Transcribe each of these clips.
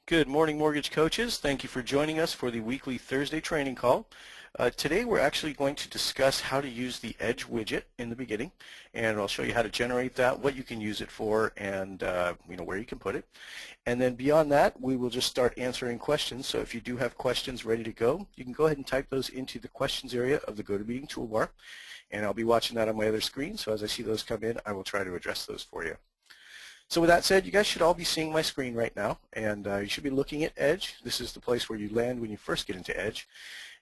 Good morning, mortgage coaches. Thank you for joining us for the weekly Thursday training call. Today we're actually going to discuss how to use the Edge widget in the beginning, and I'll show you how to generate that, what you can use it for, and where you can put it. And then beyond that, we will just start answering questions. So if you do have questions ready to go, you can go ahead and type those into the questions area of the GoToMeeting toolbar, and I'll be watching that on my other screen. So as I see those come in, I will try to address those for you. So with that said, you guys should all be seeing my screen right now, and you should be looking at Edge. This is the place where you land when you first get into Edge.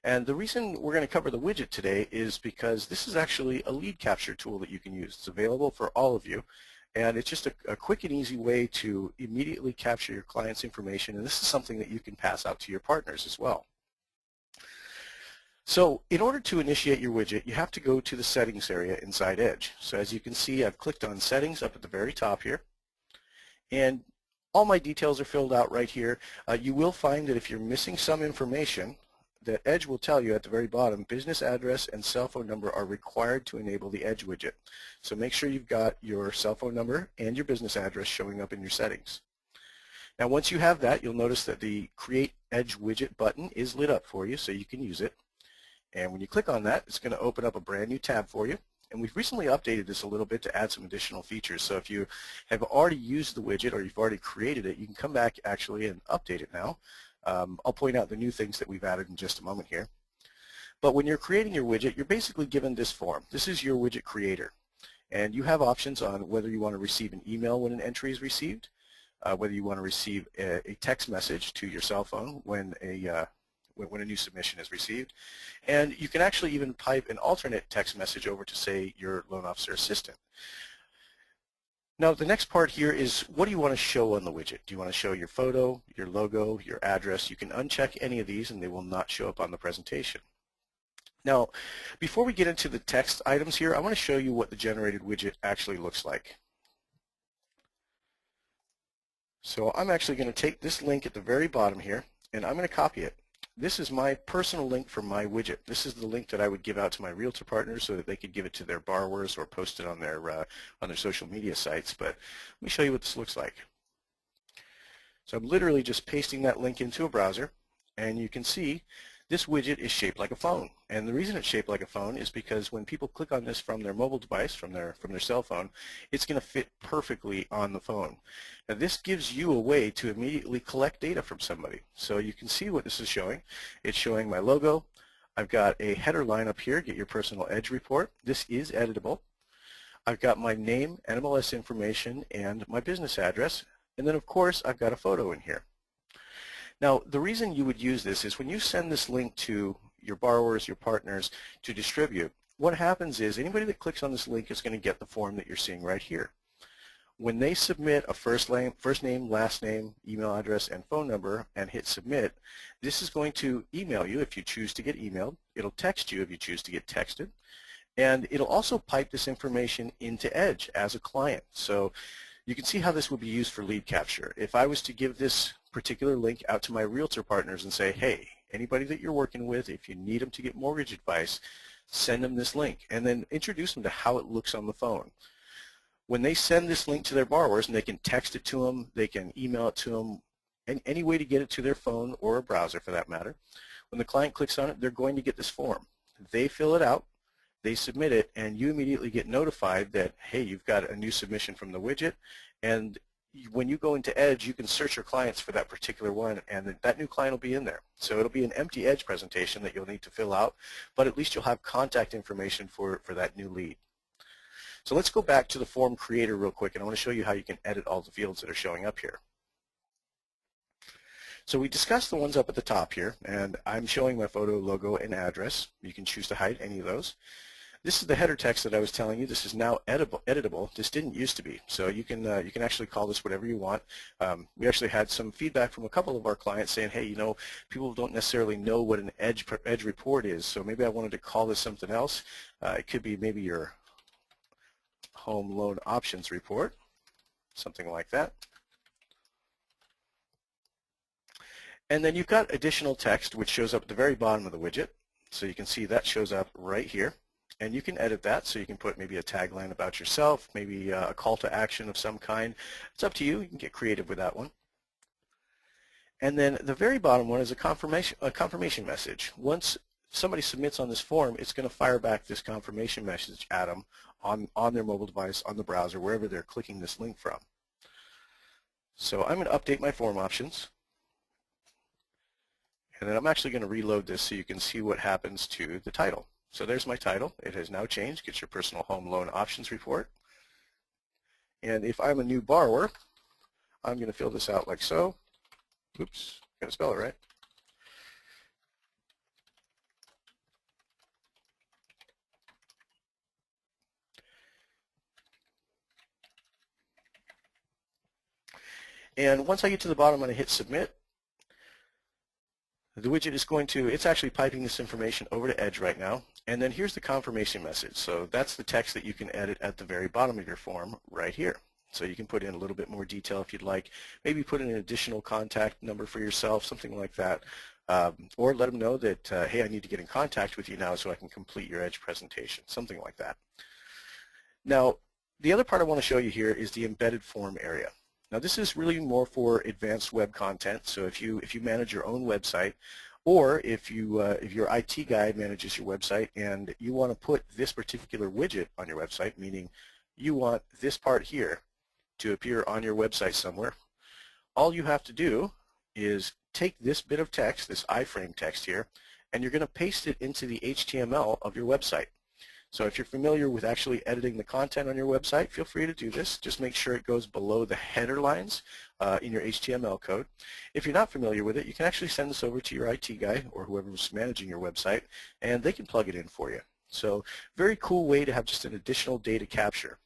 And the reason we're going to cover the widget today is because this is actually a lead capture tool that you can use. It's available for all of you, and it's just a quick and easy way to immediately capture your client's information, and this is something that you can pass out to your partners as well. So in order to initiate your widget, you have to go to the settings area inside Edge. So as you can see, I've clicked on settings up at the very top here. And all my details are filled out right here. You will find that if you're missing some information, that Edge will tell you at the very bottom, business address and cell phone number are required to enable the Edge widget. So make sure you've got your cell phone number and your business address showing up in your settings. Now once you have that, you'll notice that the Create Edge Widget button is lit up for you so you can use it. And when you click on that, it's going to open up a brand new tab for you. And we've recently updated this a little bit to add some additional features. So if you have already used the widget or you've already created it, you can come back actually and update it now. I'll point out the new things that we've added in just a moment here. But when you're creating your widget, you're basically given this form. This is your widget creator. And you have options on whether you want to receive an email when an entry is received, whether you want to receive a text message to your cell phone when a new submission is received. And you can actually even pipe an alternate text message over to, say, your loan officer assistant. Now the next part here is, what do you want to show on the widget? Do you want to show your photo, your logo, your address? You can uncheck any of these and they will not show up on the presentation. Now before we get into the text items here, I want to show you what the generated widget actually looks like. So I'm actually going to take this link at the very bottom here and I'm going to copy it. This is my personal link for my widget. This is the link that I would give out to my realtor partners so that they could give it to their borrowers or post it on their social media sites. But let me show you what this looks like. So I'm literally just pasting that link into a browser, and you can see this widget is shaped like a phone. And the reason it's shaped like a phone is because when people click on this from their mobile device, from their cell phone, it's going to fit perfectly on the phone. Now this gives you a way to immediately collect data from somebody. So you can see what this is showing. It's showing my logo. I've got a header line up here, Get Your Personal Edge Report. This is editable. I've got my name, NMLS information, and my business address. And then of course I've got a photo in here. Now the reason you would use this is when you send this link to your borrowers, your partners to distribute, what happens is anybody that clicks on this link is going to get the form that you're seeing right here. When they submit a first name, last name, email address, and phone number and hit submit, this is going to email you if you choose to get emailed. It'll text you if you choose to get texted. And it'll also pipe this information into Edge as a client. So you can see how this would be used for lead capture. If I was to give this particular link out to my realtor partners and say, hey, anybody that you're working with, if you need them to get mortgage advice, send them this link, and then introduce them to how it looks on the phone. When they send this link to their borrowers, and they can text it to them, they can email it to them, and any way to get it to their phone or a browser for that matter, when the client clicks on it, they're going to get this form. They fill it out, they submit it, and you immediately get notified that, hey, you've got a new submission from the widget, and when you go into Edge, you can search your clients for that particular one, and that new client will be in there. So it'll be an empty Edge presentation that you'll need to fill out, but at least you'll have contact information for that new lead. So let's go back to the form creator real quick, and I want to show you how you can edit all the fields that are showing up here. So we discussed the ones up at the top here, and I'm showing my photo, logo, and address. You can choose to hide any of those. This is the header text that I was telling you. This is now editable. This didn't used to be. So you can actually call this whatever you want. We actually had some feedback from a couple of our clients saying, hey, you know, people don't necessarily know what an Edge report is, so maybe I wanted to call this something else. It could be maybe your home loan options report, something like that. And then you've got additional text which shows up at the very bottom of the widget. So you can see that shows up right here. And you can edit that, so you can put maybe a tagline about yourself, maybe a call to action of some kind. It's up to you. You can get creative with that one. And then the very bottom one is a confirmation message. Once somebody submits on this form, it's going to fire back this confirmation message at them on their mobile device, on the browser, wherever they're clicking this link from. So I'm going to update my form options. And then I'm actually going to reload this so you can see what happens to the title. So there's my title. It has now changed. Get your personal home loan options report. And if I'm a new borrower, I'm going to fill this out like so. Oops, got to spell it right. And once I get to the bottom, I'm going to hit submit. The widget is it's actually piping this information over to Edge right now. And then here's the confirmation message. So that's the text that you can edit at the very bottom of your form right here. So you can put in a little bit more detail if you'd like. Maybe put in an additional contact number for yourself, something like that. Or let them know that, hey, I need to get in contact with you now so I can complete your Edge presentation, something like that. Now, the other part I want to show you here is the embedded form area. Now this is really more for advanced web content. So if you manage your own website, or if your IT guy manages your website and you want to put this particular widget on your website, meaning you want this part here to appear on your website somewhere, all you have to do is take this bit of text, this iframe text here, and you're going to paste it into the HTML of your website. So if you're familiar with actually editing the content on your website, feel free to do this. Just make sure it goes below the header lines in your HTML code. If you're not familiar with it, you can actually send this over to your IT guy or whoever's managing your website, and they can plug it in for you. So very cool way to have just an additional data capture.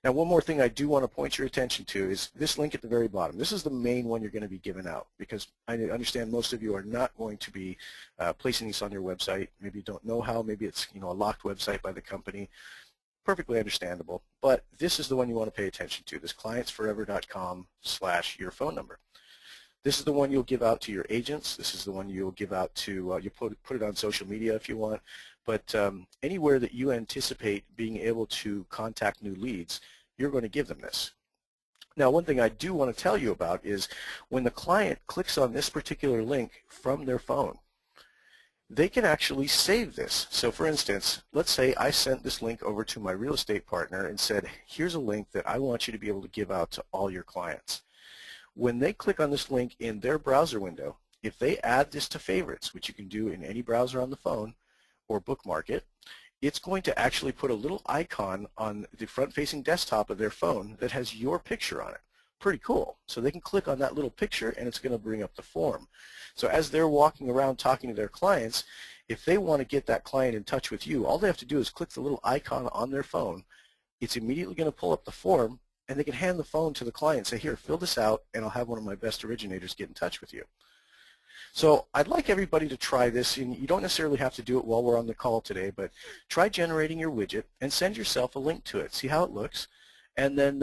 Now, one more thing I do want to point your attention to is this link at the very bottom. This is the main one you're going to be giving out, because I understand most of you are not going to be placing these on your website. Maybe you don't know how. Maybe it's a locked website by the company. Perfectly understandable. But this is the one you want to pay attention to, this clientsforever.com/your phone number. This is the one you'll give out to your agents. This is the one you'll give out to, you put it on social media if you want. But anywhere that you anticipate being able to contact new leads, you're going to give them this. Now, one thing I do want to tell you about is when the client clicks on this particular link from their phone, they can actually save this. So for instance, let's say I sent this link over to my real estate partner and said, here's a link that I want you to be able to give out to all your clients. When they click on this link in their browser window, if they add this to favorites, which you can do in any browser on the phone, or bookmark it, it's going to actually put a little icon on the front-facing desktop of their phone that has your picture on it. Pretty cool. So they can click on that little picture and it's going to bring up the form. So as they're walking around talking to their clients, if they want to get that client in touch with you, all they have to do is click the little icon on their phone. It's immediately going to pull up the form, and they can hand the phone to the client and say, here, fill this out, and I'll have one of my best originators get in touch with you. So I'd like everybody to try this, and you don't necessarily have to do it while we're on the call today, but try generating your widget and send yourself a link to it. See how it looks, and then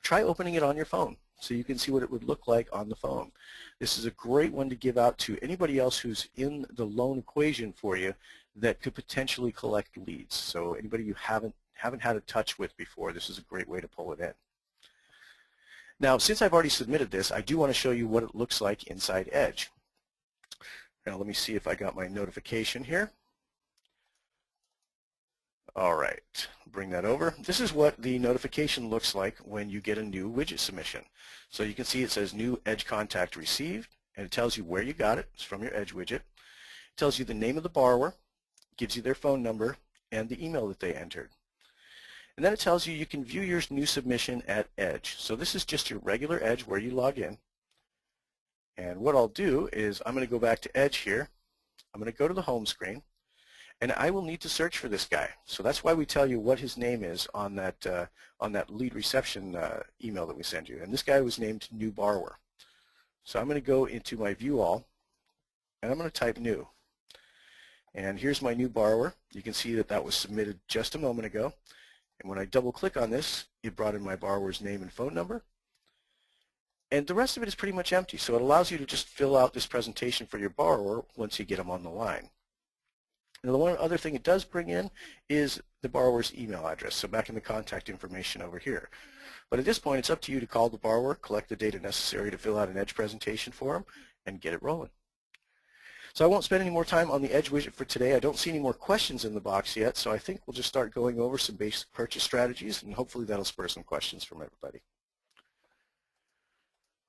try opening it on your phone so you can see what it would look like on the phone. This is a great one to give out to anybody else who's in the loan equation for you that could potentially collect leads. So anybody you haven't had a touch with before, this is a great way to pull it in. Now, since I've already submitted this, I do want to show you what it looks like inside Edge. Now let me see if I got my notification here. All right, bring that over. This is what the notification looks like when you get a new widget submission. So you can see it says new Edge contact received, and it tells you where you got it. It's from your Edge widget. It tells you the name of the borrower, gives you their phone number, and the email that they entered. And then it tells you can view your new submission at Edge. So this is just your regular Edge where you log in. And what I'll do is I'm going to go back to Edge here. I'm going to go to the home screen, and I will need to search for this guy. So that's why we tell you what his name is on that lead reception email that we send you. And this guy was named New Borrower. So I'm going to go into my View All, and I'm going to type New. And here's my new borrower. You can see that that was submitted just a moment ago. And when I double-click on this, it brought in my borrower's name and phone number. And the rest of it is pretty much empty, so it allows you to just fill out this presentation for your borrower once you get them on the line. Now, the one other thing it does bring in is the borrower's email address, so back in the contact information over here. But at this point, it's up to you to call the borrower, collect the data necessary to fill out an Edge presentation for them, and get it rolling. So I won't spend any more time on the Edge widget for today. I don't see any more questions in the box yet, so I think we'll just start going over some basic purchase strategies, and hopefully that'll spur some questions from everybody.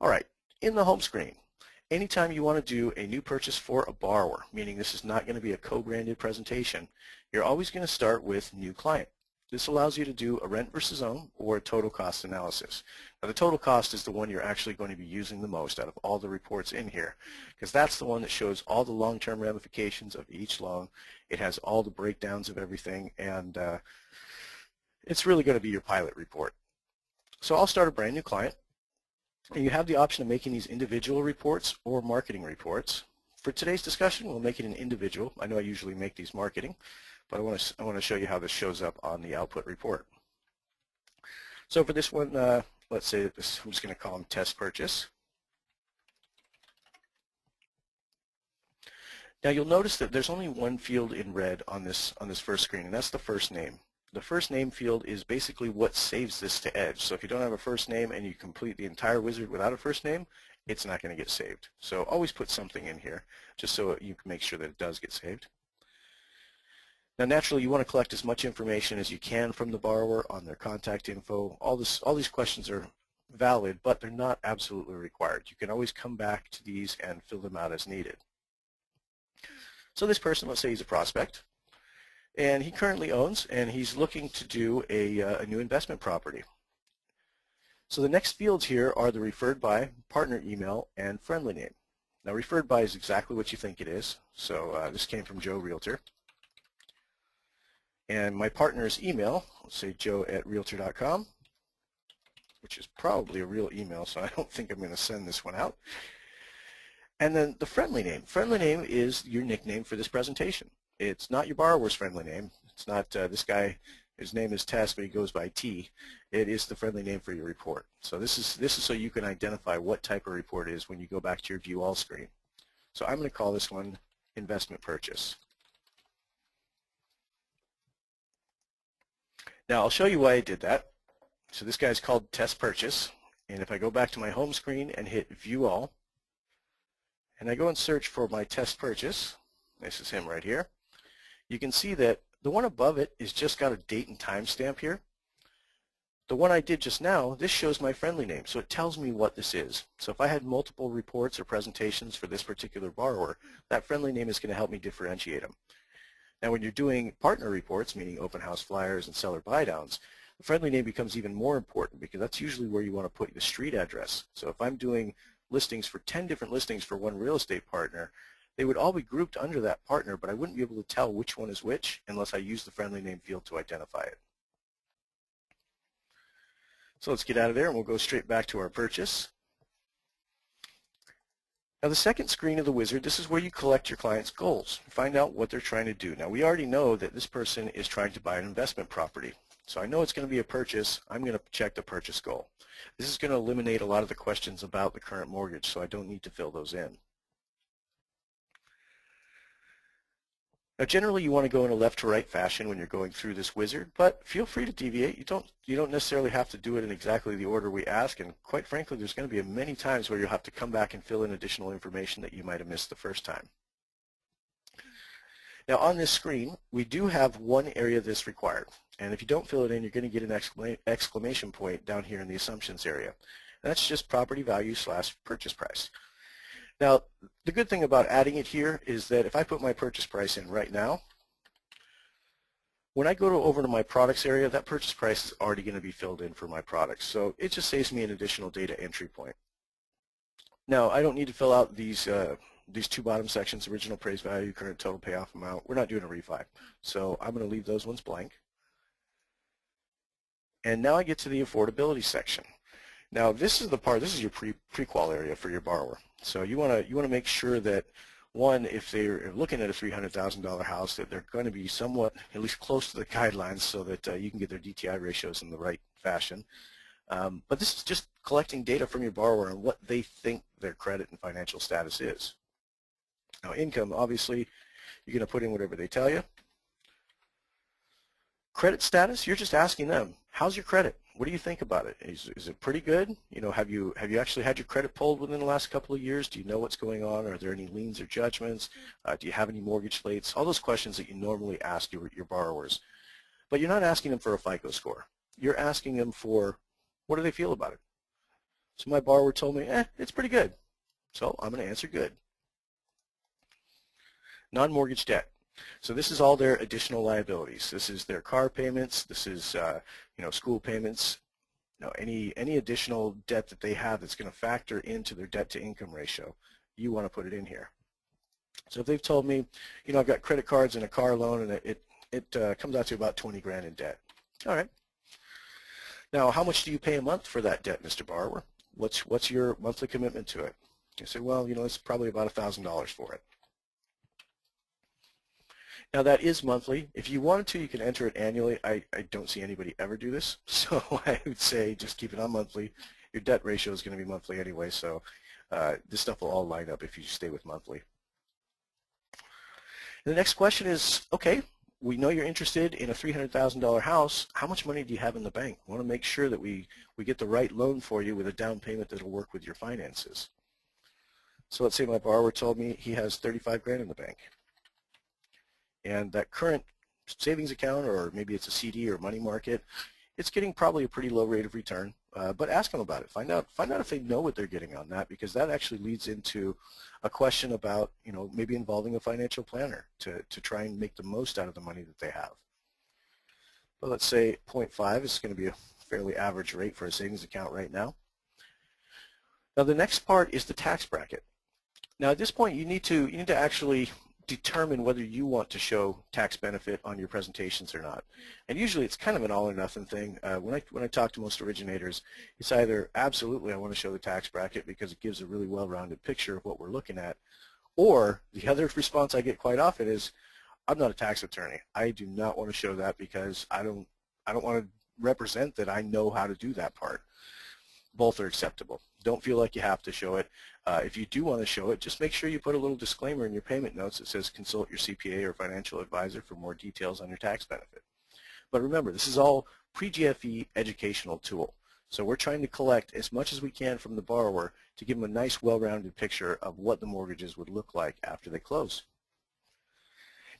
All right, in the home screen, anytime you want to do a new purchase for a borrower, meaning this is not going to be a co-branded presentation, you're always going to start with New Client. This allows you to do a rent versus own or a total cost analysis. Now, the total cost is the one you're actually going to be using the most out of all the reports in here, because that's the one that shows all the long-term ramifications of each loan. It has all the breakdowns of everything, and it's really going to be your pilot report. So I'll start a brand new client, and you have the option of making these individual reports or marketing reports. For today's discussion, we'll make it an individual. I know I usually make these marketing, but I want to show you how this shows up on the output report. So for this one, let's say this, I'm just going to call them test purchase. Now you'll notice that there's only one field in red on this first screen, and that's the first name. The first name field is basically what saves this to Edge. So if you don't have a first name and you complete the entire wizard without a first name, it's not going to get saved. So always put something in here just so you can make sure that it does get saved. Now naturally you want to collect as much information as you can from the borrower on their contact info. All these questions are valid, but they're not absolutely required. You can always come back to these and fill them out as needed. So this person, let's say he's a prospect, and he currently owns and he's looking to do a new investment property. So the next fields here are the referred by, partner email, and friendly name. Now referred by is exactly what you think it is. So this came from Joe Realtor. And my partner's email, let's say joe@realtor.com, which is probably a real email, so I don't think I'm going to send this one out. And then the friendly name. Friendly name is your nickname for this presentation. It's not your borrower's friendly name. It's not this guy, his name is Tess, but he goes by T. It is the friendly name for your report. So this is so you can identify what type of report it is when you go back to your View All screen. So I'm going to call this one Investment Purchase. Now I'll show you why I did that. So this guy's called Test Purchase, and if I go back to my home screen and hit View All, and I go and search for my Test Purchase, this is him right here, you can see that the one above it is just got a date and time stamp here. The one I did just now, this shows my friendly name, so it tells me what this is. So if I had multiple reports or presentations for this particular borrower, that friendly name is going to help me differentiate them. Now when you're doing partner reports, meaning open house flyers and seller buy downs, the friendly name becomes even more important because that's usually where you want to put the street address. So if I'm doing listings for 10 different listings for one real estate partner, they would all be grouped under that partner, but I wouldn't be able to tell which one is which unless I use the friendly name field to identify it. So let's get out of there and we'll go straight back to our purchase. Now the second screen of the wizard, this is where you collect your client's goals. Find out what they're trying to do. Now we already know that this person is trying to buy an investment property. So I know it's going to be a purchase. I'm going to check the purchase goal. This is going to eliminate a lot of the questions about the current mortgage, so I don't need to fill those in. Now generally you want to go in a left to right fashion when you're going through this wizard, but feel free to deviate. You don't necessarily have to do it in exactly the order we ask, and quite frankly there's going to be many times where you'll have to come back and fill in additional information that you might have missed the first time. Now on this screen we do have one area that's required, and if you don't fill it in you're going to get an exclamation point down here in the assumptions area. And that's just property value / purchase price. Now, the good thing about adding it here is that if I put my purchase price in right now, when I go over to my products area, that purchase price is already going to be filled in for my products. So it just saves me an additional data entry point. Now, I don't need to fill out these two bottom sections, original appraised value, current total payoff amount. We're not doing a refi. So I'm going to leave those ones blank. And now I get to the affordability section. Now this is the part, this is your pre-qual area for your borrower. So you want to make sure that, one, if they're looking at a $300,000 house, that they're going to be somewhat, at least close to the guidelines so that you can get their DTI ratios in the right fashion. But this is just collecting data from your borrower on what they think their credit and financial status is. Now income, obviously, You're going to put in whatever they tell you. Credit status, you're just asking them, how's your credit? What do you think about it? Is it pretty good? You know, have you actually had your credit pulled within the last couple of years? Do you know what's going on? Are there any liens or judgments? Do you have any mortgage lates? All those questions that you normally ask your borrowers. But you're not asking them for a FICO score. You're asking them for, what do they feel about it? So my borrower told me, it's pretty good. So I'm going to answer good. Non-mortgage debt. So this is all their additional liabilities. This is their car payments. This is school payments. Any additional debt that they have that's going to factor into their debt-to-income ratio. You want to put it in here. So if they've told me, I've got credit cards and a car loan, and it comes out to about 20 grand in debt. All right. Now, how much do you pay a month for that debt, Mr. Borrower? What's your monthly commitment to it? You say, well, it's probably about $1,000 for it. Now that is monthly. If you wanted to, you can enter it annually. I don't see anybody ever do this, so I would say just keep it on monthly. Your debt ratio is going to be monthly anyway, so this stuff will all line up if you stay with monthly. And the next question is, okay, we know you're interested in a $300,000 house. How much money do you have in the bank? We want to make sure that we get the right loan for you with a down payment that will work with your finances. So let's say my borrower told me he has 35 grand in the bank. And that current savings account, or maybe it's a CD or money market, it's getting probably a pretty low rate of return. But ask them about it. Find out if they know what they're getting on that, because that actually leads into a question about, maybe involving a financial planner to try and make the most out of the money that they have. But let's say 0.5 is going to be a fairly average rate for a savings account right now. Now the next part is the tax bracket. Now at this point you need to actually determine whether you want to show tax benefit on your presentations or not. And usually it's kind of an all or nothing thing. When I talk to most originators, it's either absolutely I want to show the tax bracket because it gives a really well-rounded picture of what we're looking at, or the other response I get quite often is, I'm not a tax attorney. I do not want to show that because I don't want to represent that I know how to do that part. Both are acceptable. Don't feel like you have to show it. If you do want to show it, just make sure you put a little disclaimer in your payment notes that says consult your CPA or financial advisor for more details on your tax benefit. But remember, this is all pre-GFE educational tool. So we're trying to collect as much as we can from the borrower to give them a nice, well-rounded picture of what the mortgages would look like after they close.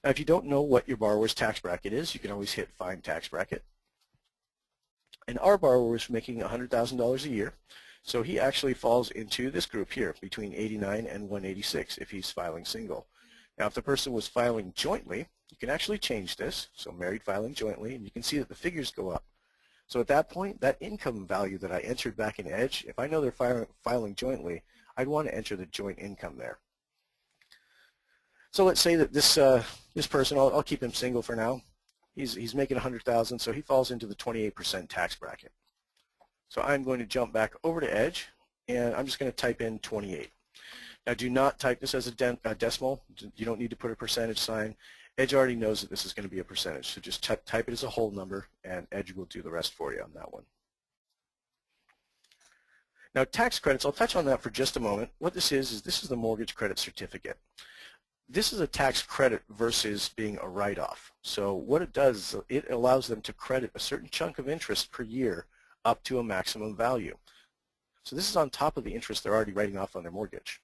Now, if you don't know what your borrower's tax bracket is, you can always hit Find Tax Bracket. And our borrower is making $100,000 a year, so he actually falls into this group here, between 89 and 186 if he's filing single. Now, if the person was filing jointly, you can actually change this, so married filing jointly, and you can see that the figures go up. So at that point, that income value that I entered back in EDGE, if I know they're filing jointly, I'd want to enter the joint income there. So let's say that this person, I'll keep him single for now. He's making $100,000, so he falls into the 28% tax bracket. So I'm going to jump back over to EDGE, and I'm just going to type in 28. Now, do not type this as a decimal. You don't need to put a percentage sign. EDGE already knows that this is going to be a percentage, so just type it as a whole number, and EDGE will do the rest for you on that one. Now, tax credits, I'll touch on that for just a moment. What this is the mortgage credit certificate. This is a tax credit versus being a write-off. So what it does is it allows them to credit a certain chunk of interest per year up to a maximum value. So this is on top of the interest they're already writing off on their mortgage.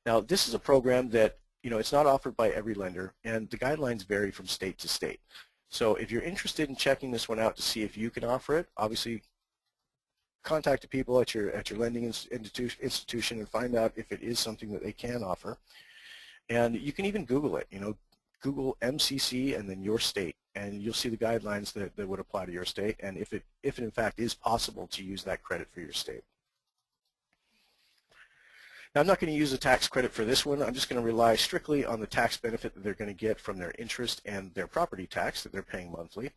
Now, this is a program that, it's not offered by every lender, and the guidelines vary from state to state. So if you're interested in checking this one out to see if you can offer it, obviously contact the people at your lending institution and find out if it is something that they can offer. And you can even Google it, Google MCC and then your state, and you'll see the guidelines that would apply to your state, and if it in fact is possible to use that credit for your state. Now, I'm not going to use a tax credit for this one. I'm just going to rely strictly on the tax benefit that they're going to get from their interest and their property tax that they're paying monthly,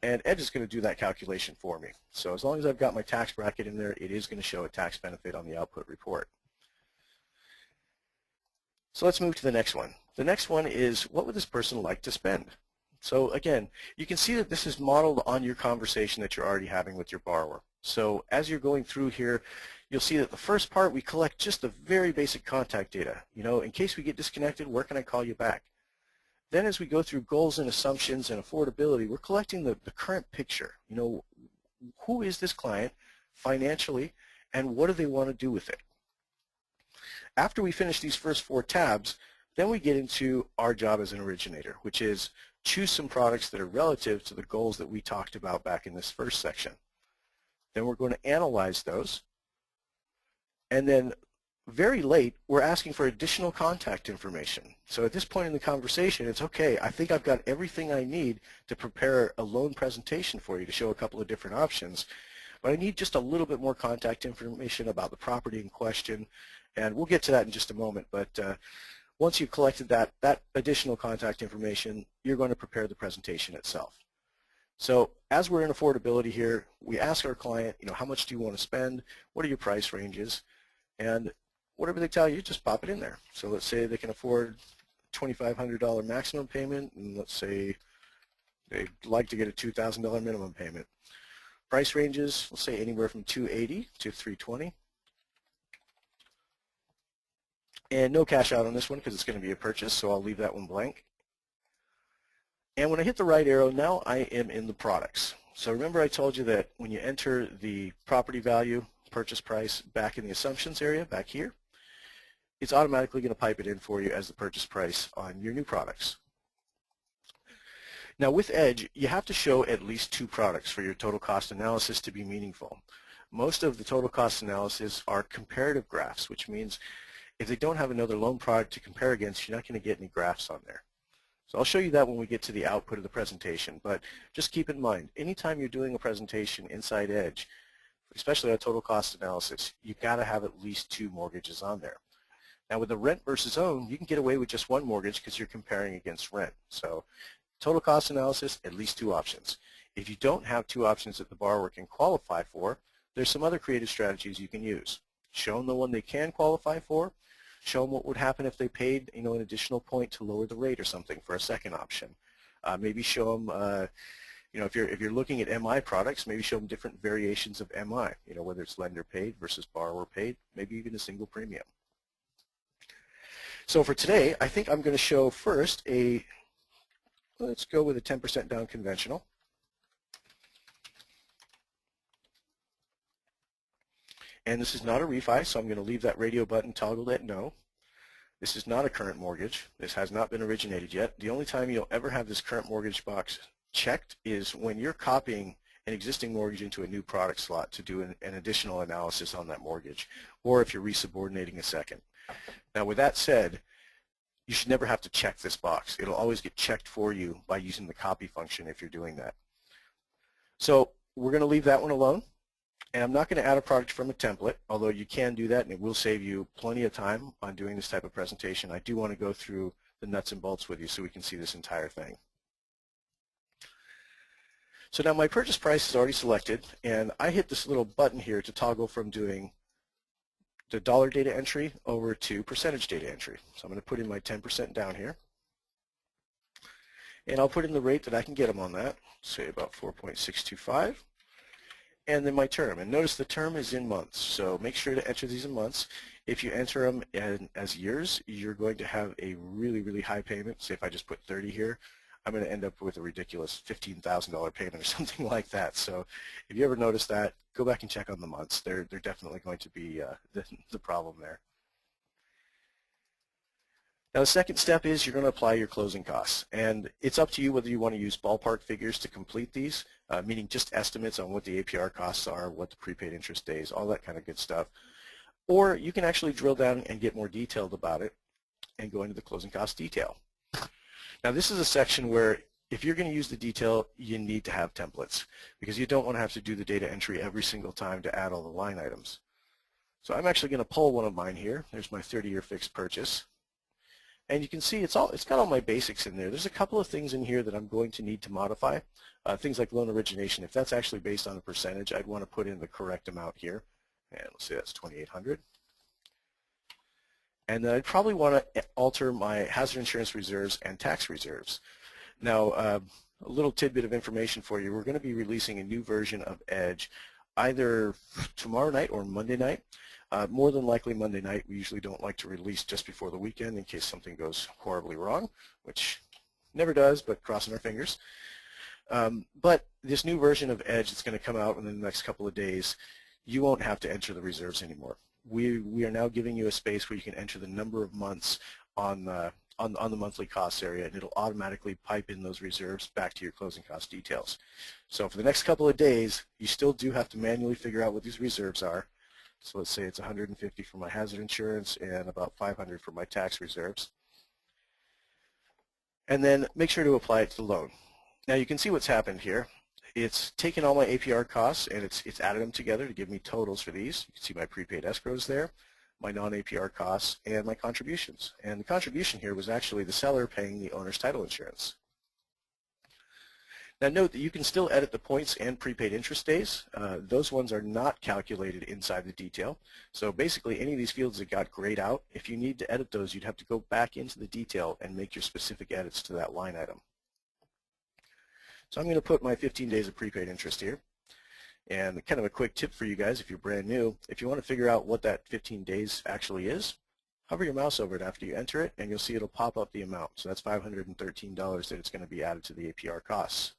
and EDGE is going to do that calculation for me. So as long as I've got my tax bracket in there, it is going to show a tax benefit on the output report. So let's move to the next one. The next one is, what would this person like to spend? So again, you can see that this is modeled on your conversation that you're already having with your borrower. So as you're going through here, you'll see that the first part, we collect just the very basic contact data. In case we get disconnected, where can I call you back? Then as we go through goals and assumptions and affordability, we're collecting the current picture. You know, who is this client financially and what do they want to do with it? After we finish these first 4 tabs, then we get into our job as an originator, which is choose some products that are relative to the goals that we talked about back in this first section. Then we're going to analyze those. And then very late, we're asking for additional contact information. So at this point in the conversation, it's okay, I think I've got everything I need to prepare a loan presentation for you to show a couple of different options, but I need just a little bit more contact information about the property in question, and we'll get to that in just a moment. But once you've collected that additional contact information, you're going to prepare the presentation itself. So as we're in affordability here, we ask our client, you know, how much do you want to spend? What are your price ranges? And whatever they tell you, just pop it in there. So let's say they can afford $2,500 maximum payment, and let's say they'd like to get a $2,000 minimum payment. Price ranges, let's say anywhere from $280 to $320. And no cash out on this one because it's going to be a purchase, so I'll leave that one blank. And when I hit the right arrow, now I am in the products. So remember I told you that when you enter the property value, purchase price back in the assumptions area, back here, it's automatically going to pipe it in for you as the purchase price on your new products. Now with Edge, you have to show at least 2 products for your total cost analysis to be meaningful. Most of the total cost analysis are comparative graphs, which means if they don't have another loan product to compare against, you're not going to get any graphs on there. So I'll show you that when we get to the output of the presentation, but just keep in mind, anytime you're doing a presentation inside Edge, especially a total cost analysis, you've got to have at least 2 mortgages on there. Now with the rent versus own, you can get away with just 1 mortgage because you're comparing against rent. So total cost analysis, at least 2 options. If you don't have 2 options that the borrower can qualify for, there's some other creative strategies you can use. Show them the one they can qualify for. Show them what would happen if they paid, you know, an additional point to lower the rate or something for a second option. Maybe show them, you know, if you're looking at MI products, maybe show them different variations of MI. You know, whether it's lender paid versus borrower paid, maybe even a single premium. So for today, I think I'm going to show first let's go with a 10% down conventional. And this is not a refi, so I'm going to leave that radio button toggled at no. This is not a current mortgage. This has not been originated yet. The only time you'll ever have this current mortgage box checked is when you're copying an existing mortgage into a new product slot to do an additional analysis on that mortgage, or if you're resubordinating a second. Now with that said, you should never have to check this box. It'll always get checked for you by using the copy function if you're doing that. So we're going to leave that one alone. And I'm not going to add a product from a template, although you can do that and it will save you plenty of time on doing this type of presentation. I do want to go through the nuts and bolts with you so we can see this entire thing. So now my purchase price is already selected, and I hit this little button here to toggle from doing the dollar data entry over to percentage data entry. So I'm going to put in my 10% down here. And I'll put in the rate that I can get them on that, say about 4.625. And then my term. And notice the term is in months, so make sure to enter these in months. If you enter them as years, you're going to have a really, really high payment. Say if I just put 30 here, I'm going to end up with a ridiculous $15,000 payment or something like that. So if you ever notice that, go back and check on the months. They're definitely going to be the problem there. Now the second step is you're going to apply your closing costs, and it's up to you whether you want to use ballpark figures to complete these, meaning just estimates on what the APR costs are, what the prepaid interest days, all that kind of good stuff. Or you can actually drill down and get more detailed about it and go into the closing cost detail. Now this is a section where if you're going to use the detail, you need to have templates because you don't want to have to do the data entry every single time to add all the line items. So I'm actually going to pull one of mine here. There's my 30-year fixed purchase. And you can see it's got all my basics in there. There's a couple of things in here that I'm going to need to modify. Things like loan origination. If that's actually based on a percentage, I'd want to put in the correct amount here. And let's say that's 2,800. And then I'd probably want to alter my hazard insurance reserves and tax reserves. Now, a little tidbit of information for you. We're going to be releasing a new version of Edge either tomorrow night or Monday night. More than likely Monday night. We usually don't like to release just before the weekend in case something goes horribly wrong, which Never does, but crossing our fingers. But this new version of Edge that's going to come out in the next couple of days, you won't have to enter the reserves anymore. We are now giving you a space where you can enter the number of months on the monthly costs area, and it'll automatically pipe in those reserves back to your closing cost details. So for the next couple of days, you still do have to manually figure out what these reserves are. So let's say it's 150 for my hazard insurance and about 500 for my tax reserves. And then make sure to apply it to the loan. Now you can see what's happened here. It's taken all my APR costs and it's added them together to give me totals for these. You can see my prepaid escrows there, my non-APR costs, and my contributions. And the contribution here was actually the seller paying the owner's title insurance. Now note that you can still edit the points and prepaid interest days. Those ones are not calculated inside the detail. So basically any of these fields that got grayed out, if you need to edit those, you'd have to go back into the detail and make your specific edits to that line item. So I'm going to put my 15 days of prepaid interest here. And kind of a quick tip for you guys if you're brand new, if you want to figure out what that 15 days actually is, hover your mouse over it after you enter it and you'll see it'll pop up the amount. So that's $513 that it's going to be added to the APR costs.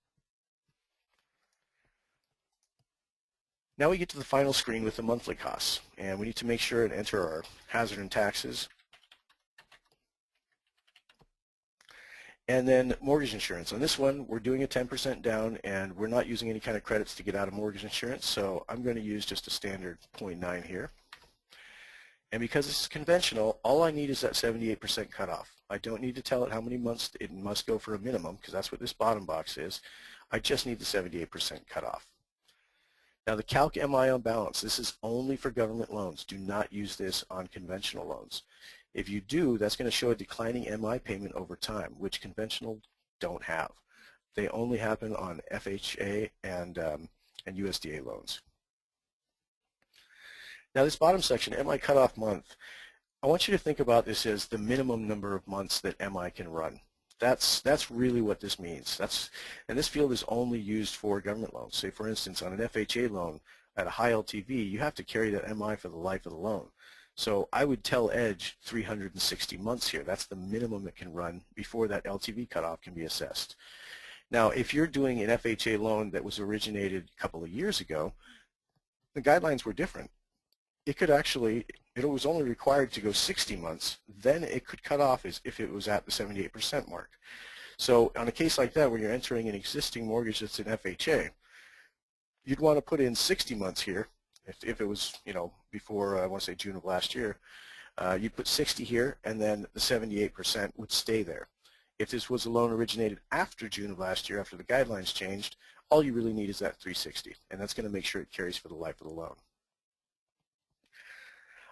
Now we get to the final screen with the monthly costs, and we need to make sure and enter our hazard and taxes. And then mortgage insurance. On this one, we're doing a 10% down, and we're not using any kind of credits to get out of mortgage insurance, so I'm going to use just a standard 0.9 here. And because this is conventional, all I need is that 78% cutoff. I don't need to tell it how many months it must go for a minimum, because that's what this bottom box is. I just need the 78% cutoff. Now the Calc MI on balance, this is only for government loans. Do not use this on conventional loans. If you do, that's going to show a declining MI payment over time, which conventional don't have. They only happen on FHA and USDA loans. Now this bottom section, MI cutoff month, I want you to think about this as the minimum number of months that MI can run. That's really what this means. And this field is only used for government loans. Say for instance, on an FHA loan at a high LTV, you have to carry that MI for the life of the loan. So I would tell Edge 360 months here. That's the minimum it can run before that LTV cutoff can be assessed. Now, if you're doing an FHA loan that was originated a couple of years ago, the guidelines were different. It was only required to go 60 months, then it could cut off as if it was at the 78% mark. So on a case like that where you're entering an existing mortgage that's an FHA, you'd want to put in 60 months here. If it was, before, I want to say June of last year, you'd put 60 here, and then the 78% would stay there. If this was a loan originated after June of last year, after the guidelines changed, all you really need is that 360, and that's going to make sure it carries for the life of the loan.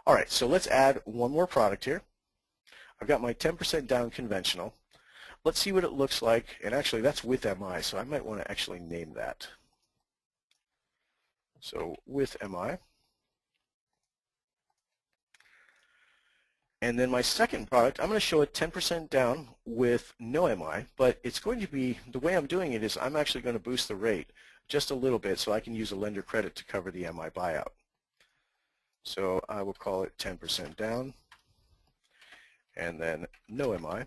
All right, so let's add one more product here. I've got my 10% down conventional. Let's see what it looks like, and actually that's with MI, so I might want to actually name that. So with MI. And then my second product, I'm going to show it 10% down with no MI, but it's going to be, the way I'm doing it is I'm actually going to boost the rate just a little bit so I can use a lender credit to cover the MI buyout. So I will call it 10% down and then no MI.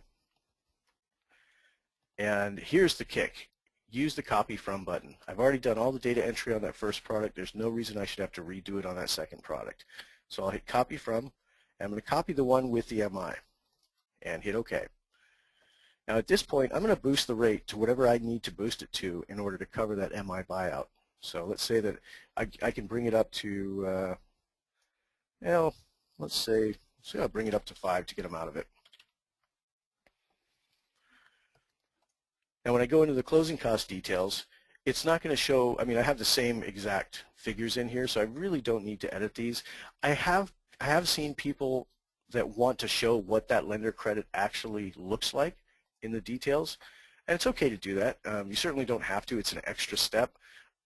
And here's the kick. Use the copy from button. I've already done all the data entry on that first product. There's no reason I should have to redo it on that second product. So I'll hit copy from, and I'm going to copy the one with the MI and hit OK. Now at this point, I'm going to boost the rate to whatever I need to boost it to in order to cover that MI buyout. So let's say that I can bring it up to, let's say I'll bring it up to 5 to get them out of it. Now when I go into the closing cost details, it's not going to show, I have the same exact figures in here, so I really don't need to edit these. I have seen people that want to show what that lender credit actually looks like in the details, and it's okay to do that. You certainly don't have to. It's an extra step,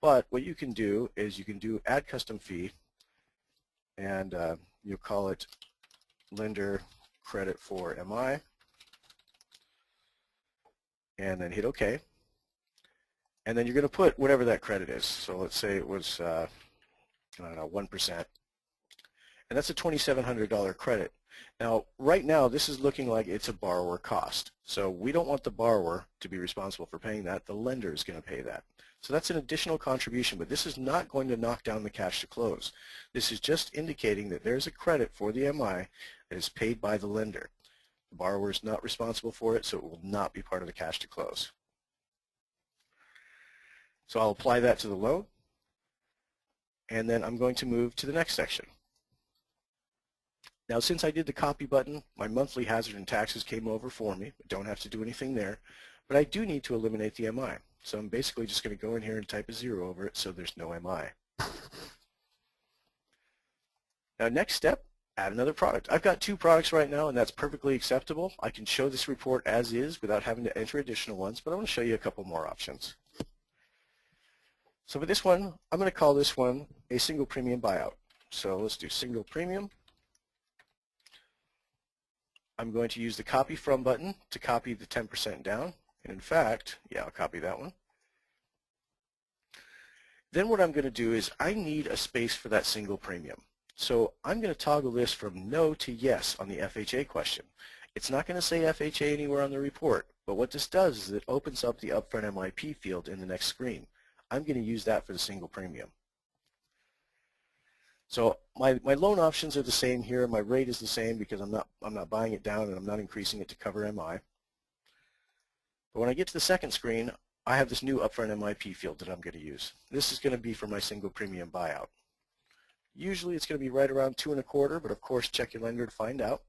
but what you can do is you can do add custom fee, and you'll call it lender credit for MI. And then hit OK. And then you're going to put whatever that credit is. So let's say it was, I don't know, 1%. And that's a $2,700 credit. Now, right now, this is looking like it's a borrower cost. So we don't want the borrower to be responsible for paying that. The lender is going to pay that. So that's an additional contribution, but this is not going to knock down the cash to close. This is just indicating that there's a credit for the MI that is paid by the lender. The borrower is not responsible for it, so it will not be part of the cash to close. So I'll apply that to the loan, and then I'm going to move to the next section. Now, since I did the copy button, my monthly hazard and taxes came over for me. I don't have to do anything there, but I do need to eliminate the MI. So I'm basically just going to go in here and type a 0 over it so there's no MI. Now, next step, add another product. I've got 2 products right now, and that's perfectly acceptable. I can show this report as is without having to enter additional ones, but I want to show you a couple more options. So for this one, I'm going to call this one a single premium buyout. So let's do single premium. I'm going to use the copy from button to copy the 10% down. And in fact, yeah, I'll copy that one. Then what I'm going to do is I need a space for that single premium. So I'm going to toggle this from no to yes on the FHA question. It's not going to say FHA anywhere on the report, but what this does is it opens up the upfront MIP field in the next screen. I'm going to use that for the single premium. So my loan options are the same here. My rate is the same because I'm not buying it down and I'm not increasing it to cover MI. But when I get to the second screen, I have this new upfront MIP field that I'm going to use. This is going to be for my single premium buyout. Usually it's going to be right around 2.25, but of course check your lender to find out.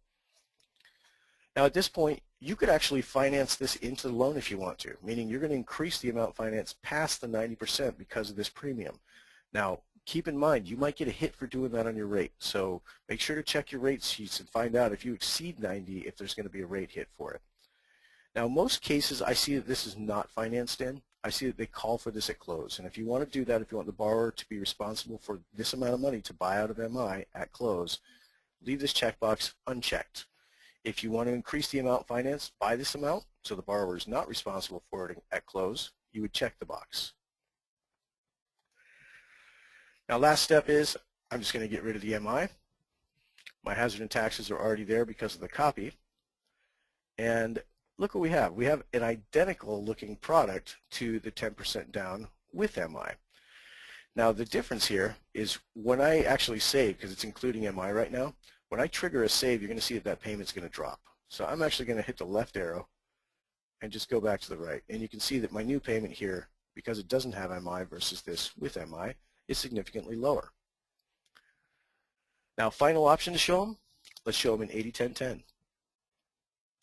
Now at this point, you could actually finance this into the loan if you want to, meaning you're going to increase the amount financed past the 90% because of this premium. Now, keep in mind, you might get a hit for doing that on your rate, so make sure to check your rate sheets and find out if you exceed 90 if there's going to be a rate hit for it. Now, in most cases, I see that this is not financed in. I see that they call for this at close, and if you want to do that, if you want the borrower to be responsible for this amount of money to buy out of MI at close, leave this checkbox unchecked. If you want to increase the amount financed by this amount, so the borrower is not responsible for it at close, you would check the box. Now, last step is I'm just going to get rid of the MI. My hazard and taxes are already there because of the copy. And look what we have. We have an identical looking product to the 10% down with MI. Now, the difference here is when I actually save, because it's including MI right now, when I trigger a save, you're going to see that that payment's going to drop. So I'm actually going to hit the left arrow and just go back to the right. And you can see that my new payment here, because it doesn't have MI versus this with MI, is significantly lower. Now, final option to show them, let's show them in 80-10-10.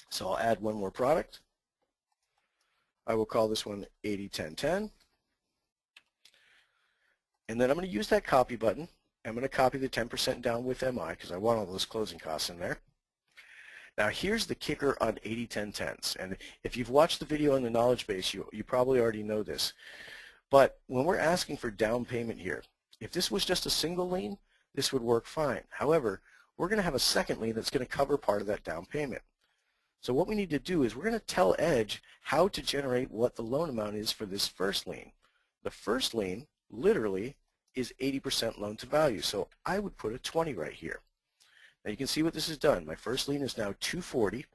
So I'll add one more product. I will call this one 80-10-10. And then I'm going to use that copy button. I'm going to copy the 10% down with MI because I want all those closing costs in there. Now here's the kicker on 80-10-10s. And if you've watched the video on the knowledge base, you probably already know this. But when we're asking for down payment here, if this was just a single lien, this would work fine. However, we're going to have a second lien that's going to cover part of that down payment. So what we need to do is we're going to tell Edge how to generate what the loan amount is for this first lien. The first lien literally is 80% loan to value. So I would put a 20 right here. Now you can see what this has done. My first lien is now 240,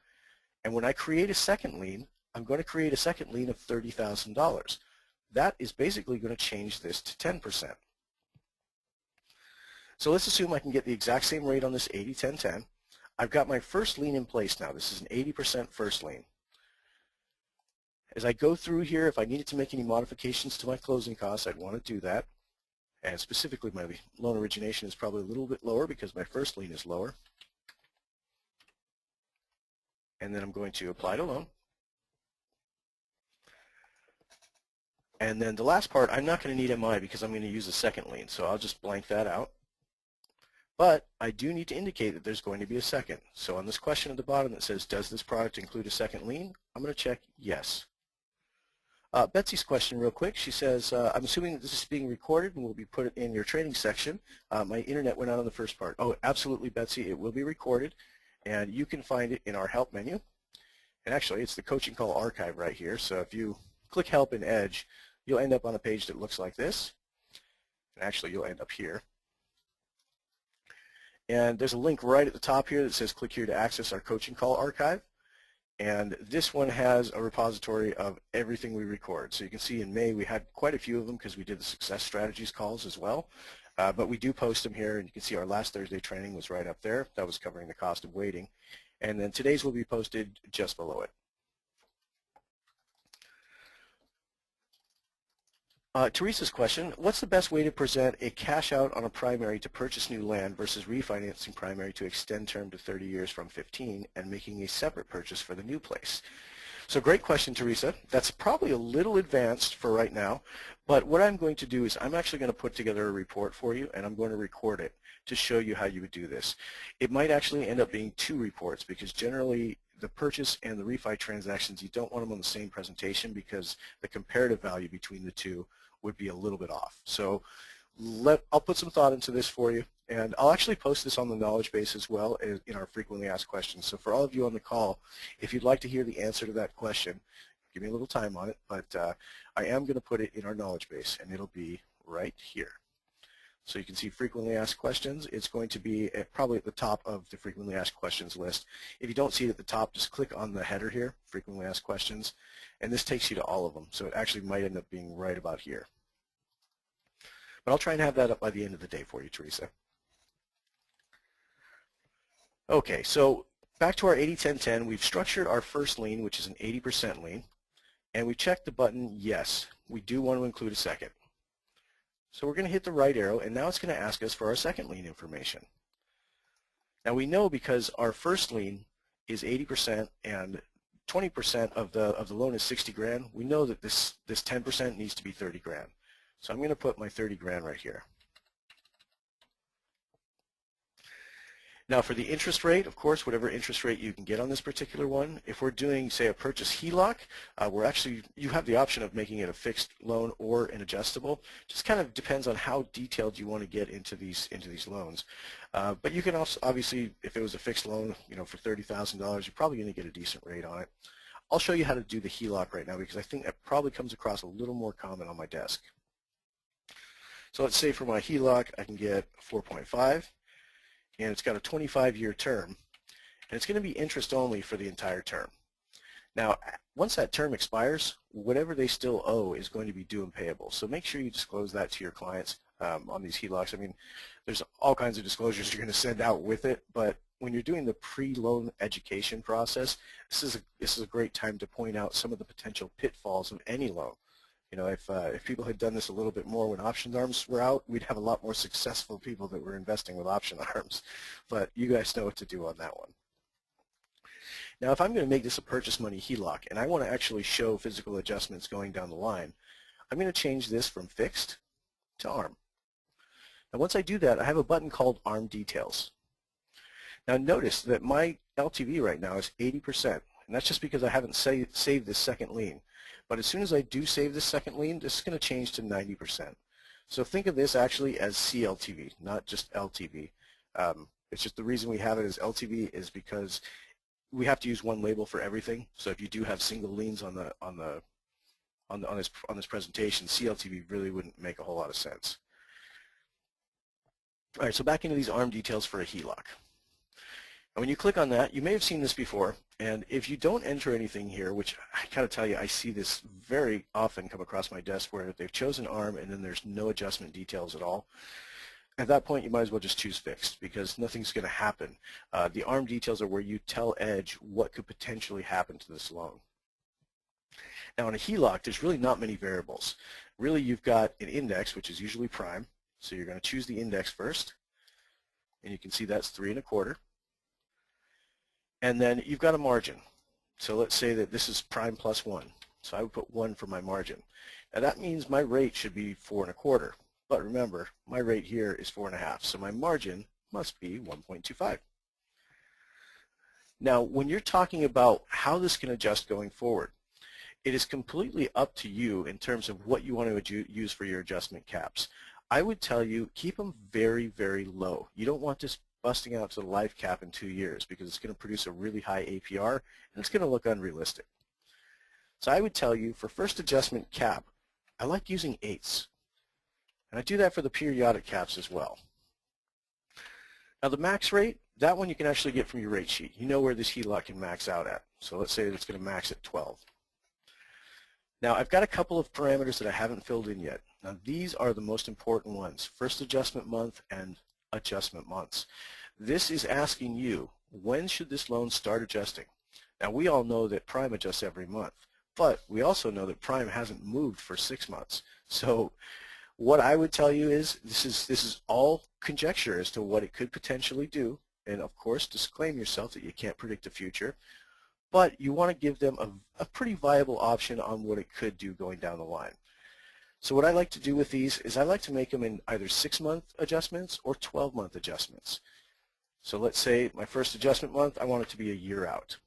and when I create a second lien, I'm going to create a second lien of $30,000. That is basically going to change this to 10%. So let's assume I can get the exact same rate on this 80-10-10. I've got my first lien in place now. This is an 80% first lien. As I go through here, if I needed to make any modifications to my closing costs, I'd want to do that. And specifically, my loan origination is probably a little bit lower because my first lien is lower. And then I'm going to apply to loan. And then the last part, I'm not going to need MI because I'm going to use a second lien, so I'll just blank that out. But I do need to indicate that there's going to be a second. So on this question at the bottom that says, does this product include a second lien? I'm going to check yes. Betsy's question real quick. She says, I'm assuming that this is being recorded and will be put in your training section. My internet went out on the first part. Oh, absolutely, Betsy. It will be recorded, and you can find it in our help menu. And actually, it's the coaching call archive right here. So if you click help in Edge, you'll end up on a page that looks like this. And actually, you'll end up here. And there's a link right at the top here that says click here to access our coaching call archive. And this one has a repository of everything we record. So you can see in May we had quite a few of them because we did the success strategies calls as well. But we do post them here, and you can see our last Thursday training was right up there. That was covering the cost of waiting. And then today's will be posted just below it. Teresa's question, what's the best way to present a cash out on a primary to purchase new land versus refinancing primary to extend term to 30 years from 15 and making a separate purchase for the new place? So great question, Teresa. That's probably a little advanced for right now, but what I'm going to do is I'm actually going to put together a report for you, and I'm going to record it to show you how you would do this. It might actually end up being 2 reports because generally the purchase and the refi transactions, you don't want them on the same presentation because the comparative value between the two would be a little bit off. So I'll put some thought into this for you, and I'll actually post this on the knowledge base as well as in our frequently asked questions. So for all of you on the call, if you'd like to hear the answer to that question, give me a little time on it, but I am going to put it in our knowledge base, and it'll be right here. So you can see frequently asked questions. It's going to be probably at the top of the frequently asked questions list. If you don't see it at the top, just click on the header here, frequently asked questions, and this takes you to all of them. So it actually might end up being right about here. But I'll try and have that up by the end of the day for you, Teresa. Okay, so back to our 80-10-10. We've structured our first lien, which is an 80% lien, and we checked the button yes. We do want to include a second. So we're going to hit the right arrow, and now it's going to ask us for our second lien information. Now we know because our first lien is 80% and 20% of the loan is 60 grand, we know that this 10% needs to be 30 grand. So I'm going to put my 30 grand right here. Now for the interest rate, of course, whatever interest rate you can get on this particular one. If we're doing, say, a purchase HELOC, you have the option of making it a fixed loan or an adjustable. Just kind of depends on how detailed you want to get into these loans. But you can also, obviously, if it was a fixed loan, for $30,000, you're probably going to get a decent rate on it. I'll show you how to do the HELOC right now because I think that probably comes across a little more common on my desk. So let's say for my HELOC, I can get 4.5. And it's got a 25-year term, and it's going to be interest only for the entire term. Now, once that term expires, whatever they still owe is going to be due and payable. So make sure you disclose that to your clients on these HELOCs. I mean, there's all kinds of disclosures you're going to send out with it, but when you're doing the pre-loan education process, this is a great time to point out some of the potential pitfalls of any loan. If people had done this a little bit more when option arms were out, we'd have a lot more successful people that were investing with option arms. But you guys know what to do on that one. Now, if I'm going to make this a purchase money HELOC and I want to actually show physical adjustments going down the line, I'm going to change this from fixed to ARM. Now, once I do that, I have a button called ARM Details. Now, notice that my LTV right now is 80%, and that's just because I haven't saved this second lien. But as soon as I do save this second lien, this is going to change to 90%. So think of this actually as CLTV, not just LTV. It's just the reason we have it as LTV is because we have to use one label for everything. So if you do have single liens on this presentation, CLTV really wouldn't make a whole lot of sense. All right, so back into these ARM details for a HELOC. And when you click on that, you may have seen this before, and if you don't enter anything here, which I gotta tell you, I see this very often come across my desk where they've chosen ARM and then there's no adjustment details at all. At that point, you might as well just choose fixed because nothing's going to happen. The ARM details are where you tell Edge what could potentially happen to this loan. Now, in a HELOC, there's really not many variables. Really, you've got an index, which is usually prime, so you're going to choose the index first, and you can see that's 3 1/4. And then you've got a margin. So let's say that this is prime plus 1. So I would put 1 for my margin. Now that means my rate should be 4 1/4. But remember, my rate here is 4 1/2. So my margin must be 1.25. Now when you're talking about how this can adjust going forward, it is completely up to you in terms of what you want to use for your adjustment caps. I would tell you keep them very, very low. You don't want this busting out to the life cap in 2 years because it's going to produce a really high APR and it's going to look unrealistic. So I would tell you for first adjustment cap, I like using 8s. And I do that for the periodic caps as well. Now the max rate, that one you can actually get from your rate sheet. You know where this HELOC can max out at. So let's say that it's going to max at 12. Now I've got a couple of parameters that I haven't filled in yet. Now these are the most important ones, first adjustment month and adjustment months. This is asking you, when should this loan start adjusting? Now we all know that prime adjusts every month, but we also know that prime hasn't moved for 6 months. So what I would tell you is this is all conjecture as to what it could potentially do, and of course disclaim yourself that you can't predict the future, but you want to give them a pretty viable option on what it could do going down the line. So what I like to do with these is I like to make them in either 6-month adjustments or 12-month adjustments. So let's say my first adjustment month, I want it to be a year out.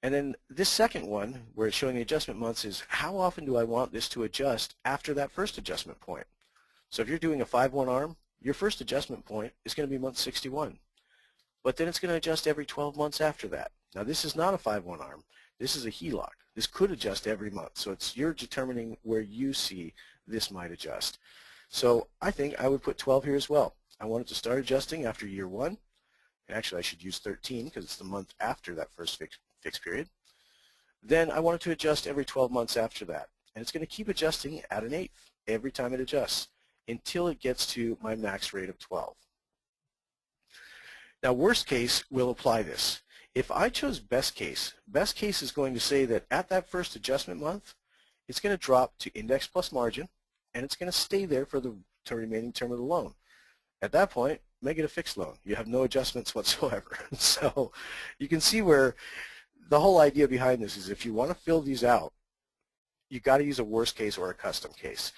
And then this second one, where it's showing the adjustment months, is how often do I want this to adjust after that first adjustment point? So if you're doing a 5-1 arm, your first adjustment point is going to be month 61. But then it's going to adjust every 12 months after that. Now this is not a 5-1 arm. This is a HELOC. This could adjust every month. So you're determining where you see this might adjust. So I think I would put 12 here as well. I want it to start adjusting after year 1. And actually I should use 13 because it's the month after that first fixed period. Then I want it to adjust every 12 months after that. And it's going to keep adjusting at 1/8 every time it adjusts until it gets to my max rate of 12. Now worst case, we'll apply this. If I chose best case is going to say that at that first adjustment month, it's going to drop to index plus margin, and it's going to stay there for the remaining term of the loan. At that point, make it a fixed loan. You have no adjustments whatsoever. So you can see where the whole idea behind this is if you want to fill these out, you've got to use a worst case or a custom case.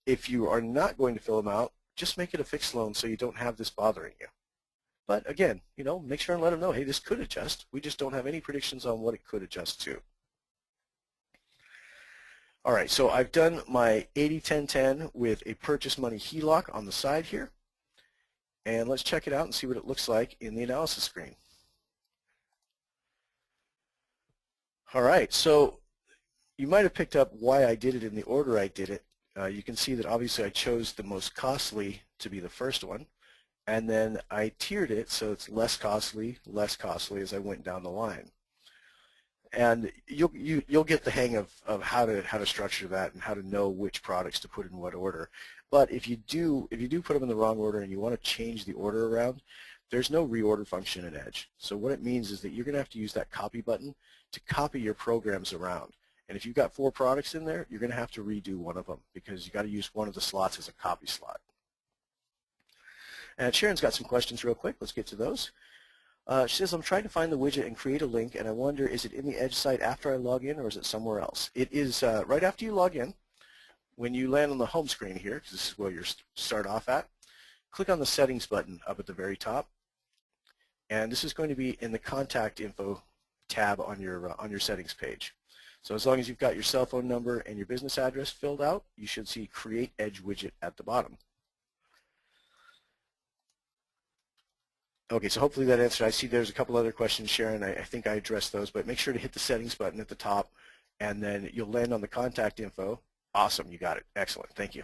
If you are not going to fill them out, just make it a fixed loan so you don't have this bothering you. But again, make sure and let them know, hey, this could adjust. We just don't have any predictions on what it could adjust to. All right, so I've done my 80-10-10 with a purchase money HELOC on the side here. And let's check it out and see what it looks like in the analysis screen. All right, so you might have picked up why I did it in the order I did it. You can see that obviously I chose the most costly to be the first one. And then I tiered it so it's less costly as I went down the line. And you'll get the hang of how to structure that and how to know which products to put in what order. But if you do put them in the wrong order and you want to change the order around, there's no reorder function in Edge. So what it means is that you're going to have to use that copy button to copy your programs around. And if you've got 4 products in there, you're going to have to redo one of them because you've got to use one of the slots as a copy slot. And Sharon's got some questions real quick. Let's get to those. She says, I'm trying to find the widget and create a link, and I wonder, is it in the Edge site after I log in, or is it somewhere else? It is right after you log in. When you land on the home screen here, because this is where you start off at, click on the settings button up at the very top. And this is going to be in the contact info tab on your settings page. So as long as you've got your cell phone number and your business address filled out, you should see Create Edge Widget at the bottom. Okay, so hopefully that answered. I see there's a couple other questions, Sharon. I think I addressed those, but make sure to hit the settings button at the top, and then you'll land on the contact info. Awesome, you got it. Excellent, thank you.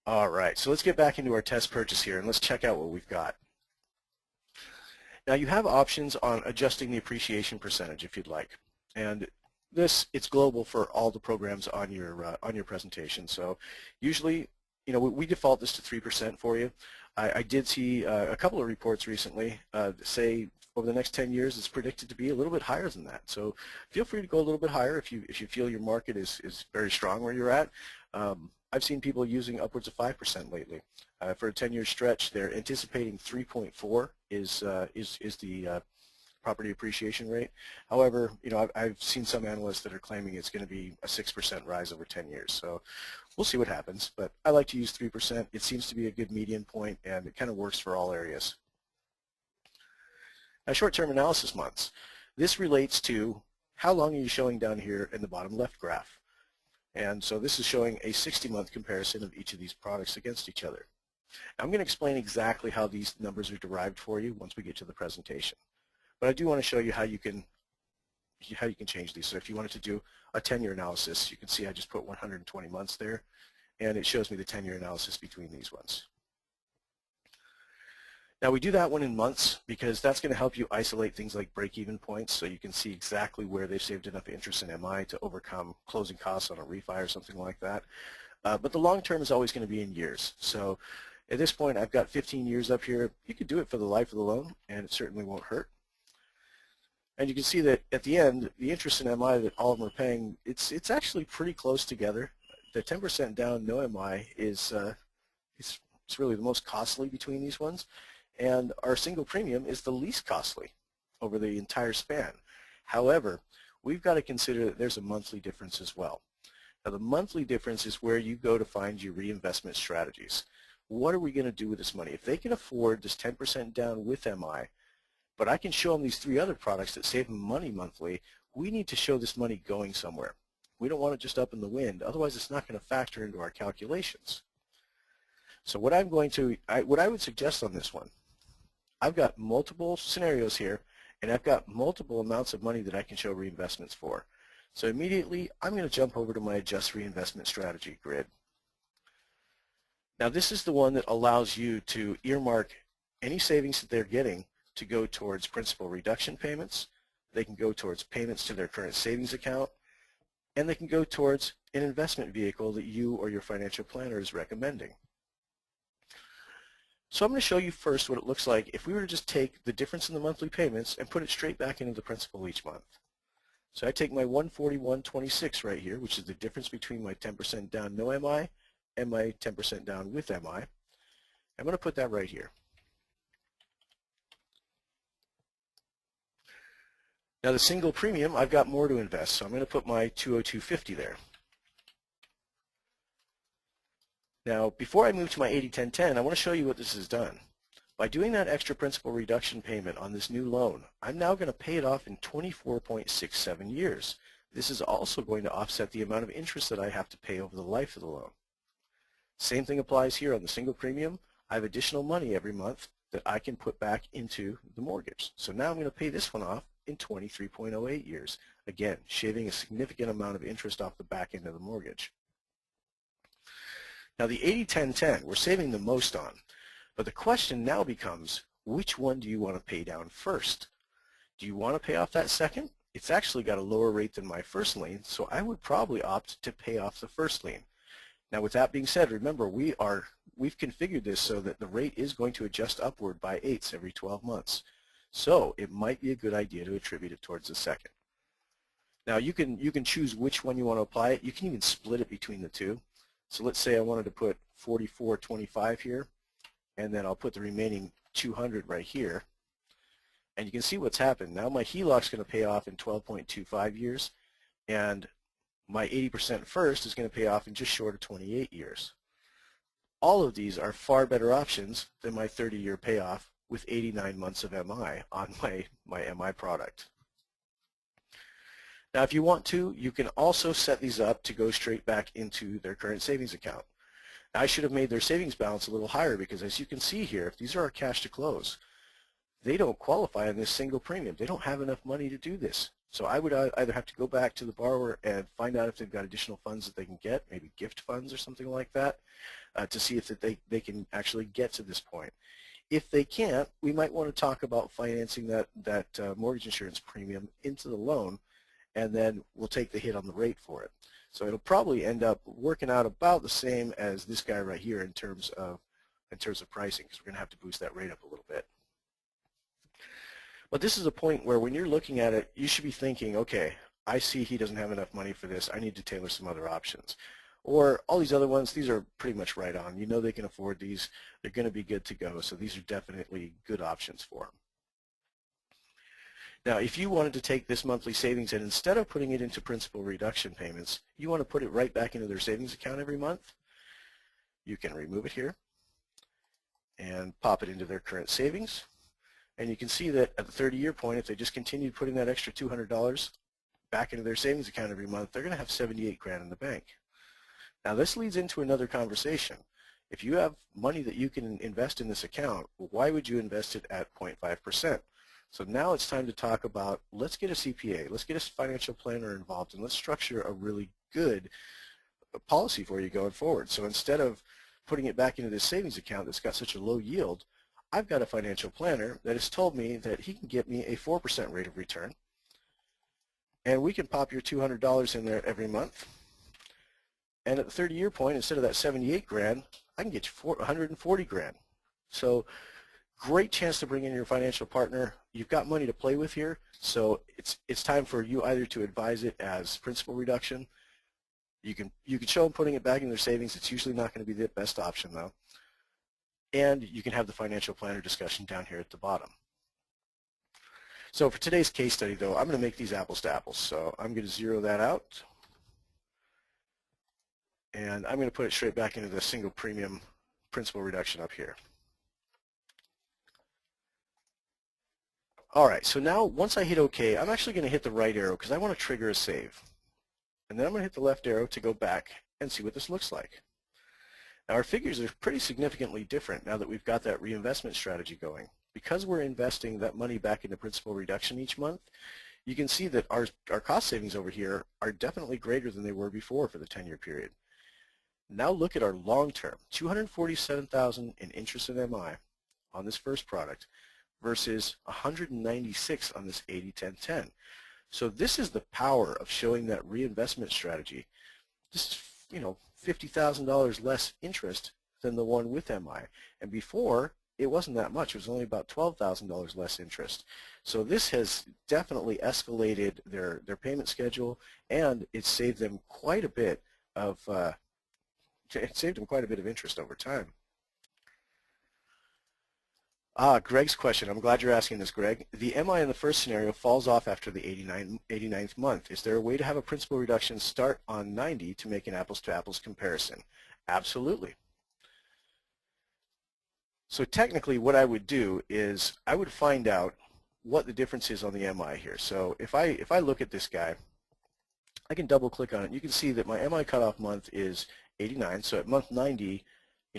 All right, so let's get back into our test purchase here, and let's check out what we've got. Now you have options on adjusting the appreciation percentage if you'd like, and it's global for all the programs on your presentation. So usually, we default this to 3% for you. I did see a couple of reports recently say over the next 10 years it's predicted to be a little bit higher than that. So feel free to go a little bit higher if you feel your market is very strong where you're at. I've seen people using upwards of 5% lately. For a 10-year stretch, they're anticipating 3.4 is the property appreciation rate. However, I've seen some analysts that are claiming it's going to be a 6% rise over 10 years. So we'll see what happens, but I like to use 3%. It seems to be a good median point, and it kind of works for all areas. Now, short-term analysis months. This relates to how long are you showing down here in the bottom left graph. And so this is showing a 60-month comparison of each of these products against each other. Now, I'm going to explain exactly how these numbers are derived for you once we get to the presentation. But I do want to show you how you can change these. So if you wanted to do a 10-year analysis, you can see I just put 120 months there, and it shows me the 10-year analysis between these ones. Now we do that one in months because that's going to help you isolate things like break-even points so you can see exactly where they've saved enough interest in MI to overcome closing costs on a refi or something like that. But the long term is always going to be in years. So at this point I've got 15 years up here. You could do it for the life of the loan and it certainly won't hurt. And you can see that at the end, the interest in MI that all of them are paying, it's actually pretty close together. The 10% down no MI is it's really the most costly between these ones. And our single premium is the least costly over the entire span. However, we've got to consider that there's a monthly difference as well. Now the monthly difference is where you go to find your reinvestment strategies. What are we going to do with this money? If they can afford this 10% down with MI, but I can show them these 3 other products that save them money monthly, we need to show this money going somewhere. We don't want it just up in the wind, otherwise it's not going to factor into our calculations. So what I would suggest on this one, I've got multiple scenarios here and I've got multiple amounts of money that I can show reinvestments for. So immediately I'm going to jump over to my Adjust Reinvestment Strategy grid. Now this is the one that allows you to earmark any savings that they're getting to go towards principal reduction payments. They can go towards payments to their current savings account, and they can go towards an investment vehicle that you or your financial planner is recommending. So I'm going to show you first what it looks like if we were to just take the difference in the monthly payments and put it straight back into the principal each month. So I take my 141.26 right here, which is the difference between my 10% down no MI and my 10% down with MI. I'm going to put that right here. Now the single premium, I've got more to invest, so I'm going to put my 202.50 there. Now before I move to my 80-10-10, I want to show you what this has done. By doing that extra principal reduction payment on this new loan, I'm now going to pay it off in 24.67 years. This is also going to offset the amount of interest that I have to pay over the life of the loan. Same thing applies here on the single premium. I have additional money every month that I can put back into the mortgage. So now I'm going to pay this one off in 23.08 years. Again, shaving a significant amount of interest off the back end of the mortgage. Now the 80-10-10, we're saving the most on. But the question now becomes, which one do you want to pay down first? Do you want to pay off that second? It's actually got a lower rate than my first lien, so I would probably opt to pay off the first lien. Now with that being said, remember we've configured this so that the rate is going to adjust upward by 1/8 every 12 months. So it might be a good idea to attribute it towards the second. Now you can choose which one you want to apply it. You can even split it between the two. So let's say I wanted to put 44.25 here, and then I'll put the remaining 200 right here. And you can see what's happened. Now my HELOC is going to pay off in 12.25 years, and my 80% first is going to pay off in just short of 28 years. All of these are far better options than my 30-year payoff with 89 months of MI on my MI product. Now if you want to, you can also set these up to go straight back into their current savings account. Now, I should have made their savings balance a little higher because as you can see here, if these are our cash to close, they don't qualify on this single premium. They don't have enough money to do this. So I would either have to go back to the borrower and find out if they've got additional funds that they can get, maybe gift funds or something like that, to see if they can actually get to this point. If they can't, we might want to talk about financing that mortgage insurance premium into the loan, and then we'll take the hit on the rate for it. So it'll probably end up working out about the same as this guy right here in terms of pricing, because we're going to have to boost that rate up a little bit. But this is a point where when you're looking at it, you should be thinking, okay, I see he doesn't have enough money for this. I need to tailor some other options. Or all these other ones, these are pretty much right on. You know they can afford these. They're going to be good to go. So these are definitely good options for them. Now, if you wanted to take this monthly savings and instead of putting it into principal reduction payments, you want to put it right back into their savings account every month, you can remove it here and pop it into their current savings. And you can see that at the 30-year point, if they just continue putting that extra $200 back into their savings account every month, they're going to have 78 grand in the bank. Now, this leads into another conversation. If you have money that you can invest in this account, why would you invest it at 0.5%? So now it's time to talk about, let's get a CPA, let's get a financial planner involved, and let's structure a really good policy for you going forward. So instead of putting it back into this savings account that's got such a low yield, I've got a financial planner that has told me that he can get me a 4% rate of return, and we can pop your $200 in there every month, and at the 30-year point, instead of that 78 grand, I can get you 140 grand. So great chance to bring in your financial partner. You've got money to play with here, so it's time for you either to advise it as principal reduction. You can show them putting it back in their savings. It's usually not going to be the best option though. And you can have the financial planner discussion down here at the bottom. So for today's case study though, I'm going to make these apples to apples. So I'm going to zero that out. And I'm going to put it straight back into the single premium principal reduction up here. All right, so now once I hit OK, I'm actually going to hit the right arrow because I want to trigger a save. And then I'm going to hit the left arrow to go back and see what this looks like. Now our figures are pretty significantly different now that we've got that reinvestment strategy going. Because we're investing that money back into principal reduction each month, you can see that our cost savings over here are definitely greater than they were before for the 10-year period. Now look at our long term, $247,000 in interest in MI on this first product versus $196 on this 80-10-10. So this is the power of showing that reinvestment strategy. This is, $50,000 less interest than the one with MI. And before, it wasn't that much. It was only about $12,000 less interest. So this has definitely escalated their payment schedule, and it saved them quite a bit of interest over time. Greg's question. I'm glad you're asking this, Greg. The MI in the first scenario falls off after the 89th month. Is there a way to have a principal reduction start on 90 to make an apples-to-apples comparison? Absolutely. So technically what I would do is I would find out what the difference is on the MI here. So if I look at this guy, I can double click on it. You can see that my MI cutoff month is 89. So at month 90,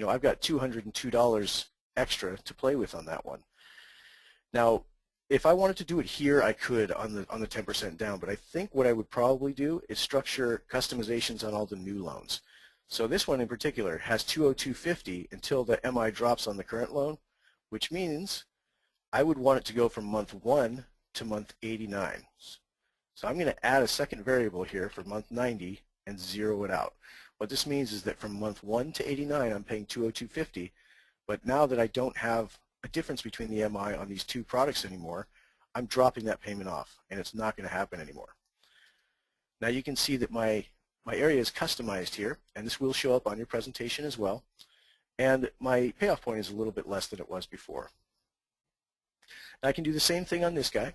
I've got $202 extra to play with on that one. Now, if I wanted to do it here, I could on the 10% down, but I think what I would probably do is structure customizations on all the new loans. So this one in particular has $202.50 until the MI drops on the current loan, which means I would want it to go from month 1 to month 89. So I'm going to add a second variable here for month 90 and zero it out. What this means is that from month 1 to 89, I'm paying $202.50. But now that I don't have a difference between the MI on these two products anymore, I'm dropping that payment off, and it's not going to happen anymore. Now you can see that my area is customized here, and this will show up on your presentation as well. And my payoff point is a little bit less than it was before. Now I can do the same thing on this guy.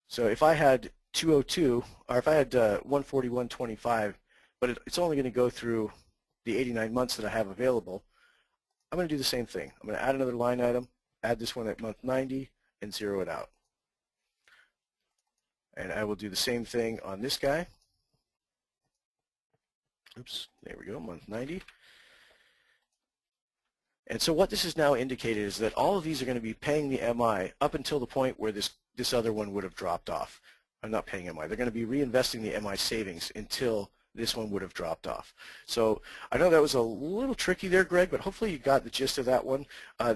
So if I had 202, or if I had 141.25, but it's only going to go through the 89 months that I have available, I'm going to do the same thing. I'm going to add another line item, add this one at month 90, and zero it out. And I will do the same thing on this guy. Oops, there we go, month 90. And so what this has now indicated is that all of these are going to be paying the MI up until the point where this other one would have dropped off. I'm not paying MI. They're going to be reinvesting the MI savings until this one would have dropped off. So I know that was a little tricky there, Greg, but hopefully you got the gist of that one.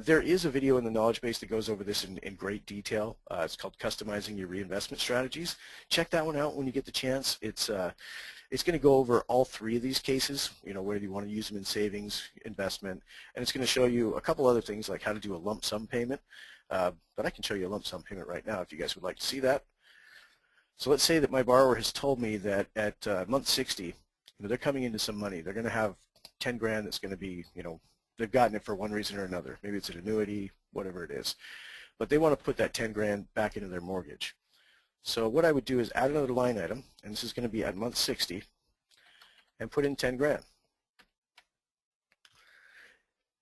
There is a video in the knowledge base that goes over this in great detail. It's called Customizing Your Reinvestment Strategies. Check that one out when you get the chance. It's going to go over all three of these cases, whether you want to use them in savings, investment, and it's going to show you a couple other things like how to do a lump sum payment. But I can show you a lump sum payment right now if you guys would like to see that. So let's say that my borrower has told me that at month 60, they're coming into some money. They're going to have 10 grand that's going to be, they've gotten it for one reason or another. Maybe it's an annuity, whatever it is. But they want to put that 10 grand back into their mortgage. So what I would do is add another line item, and this is going to be at month 60, and put in 10 grand.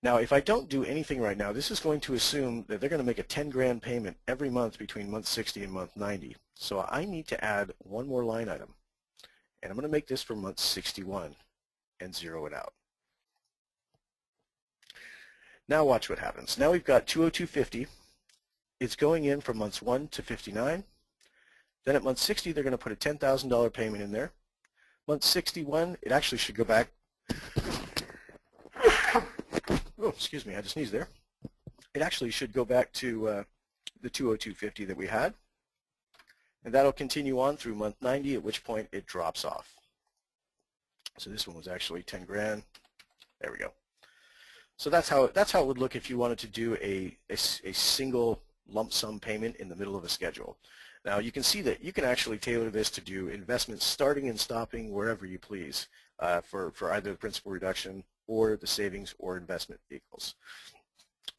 Now, if I don't do anything right now, this is going to assume that they're going to make a 10 grand payment every month between month 60 and month 90. So I need to add one more line item. And I'm going to make this for month 61 and zero it out. Now watch what happens. Now we've got 202.50. It's going in from months 1 to 59. Then at month 60, they're going to put a $10,000 payment in there. Month 61, it actually should go back. Oh, excuse me, I just sneezed there. it actually should go back to the 202.50 that we had, and that'll continue on through month 90, at which point it drops off. So this one was actually 10 grand. There we go. So that's how it would look if you wanted to do a single lump sum payment in the middle of a schedule. Now you can see that you can actually tailor this to do investments starting and stopping wherever you please for either the principal reduction or the savings or investment vehicles.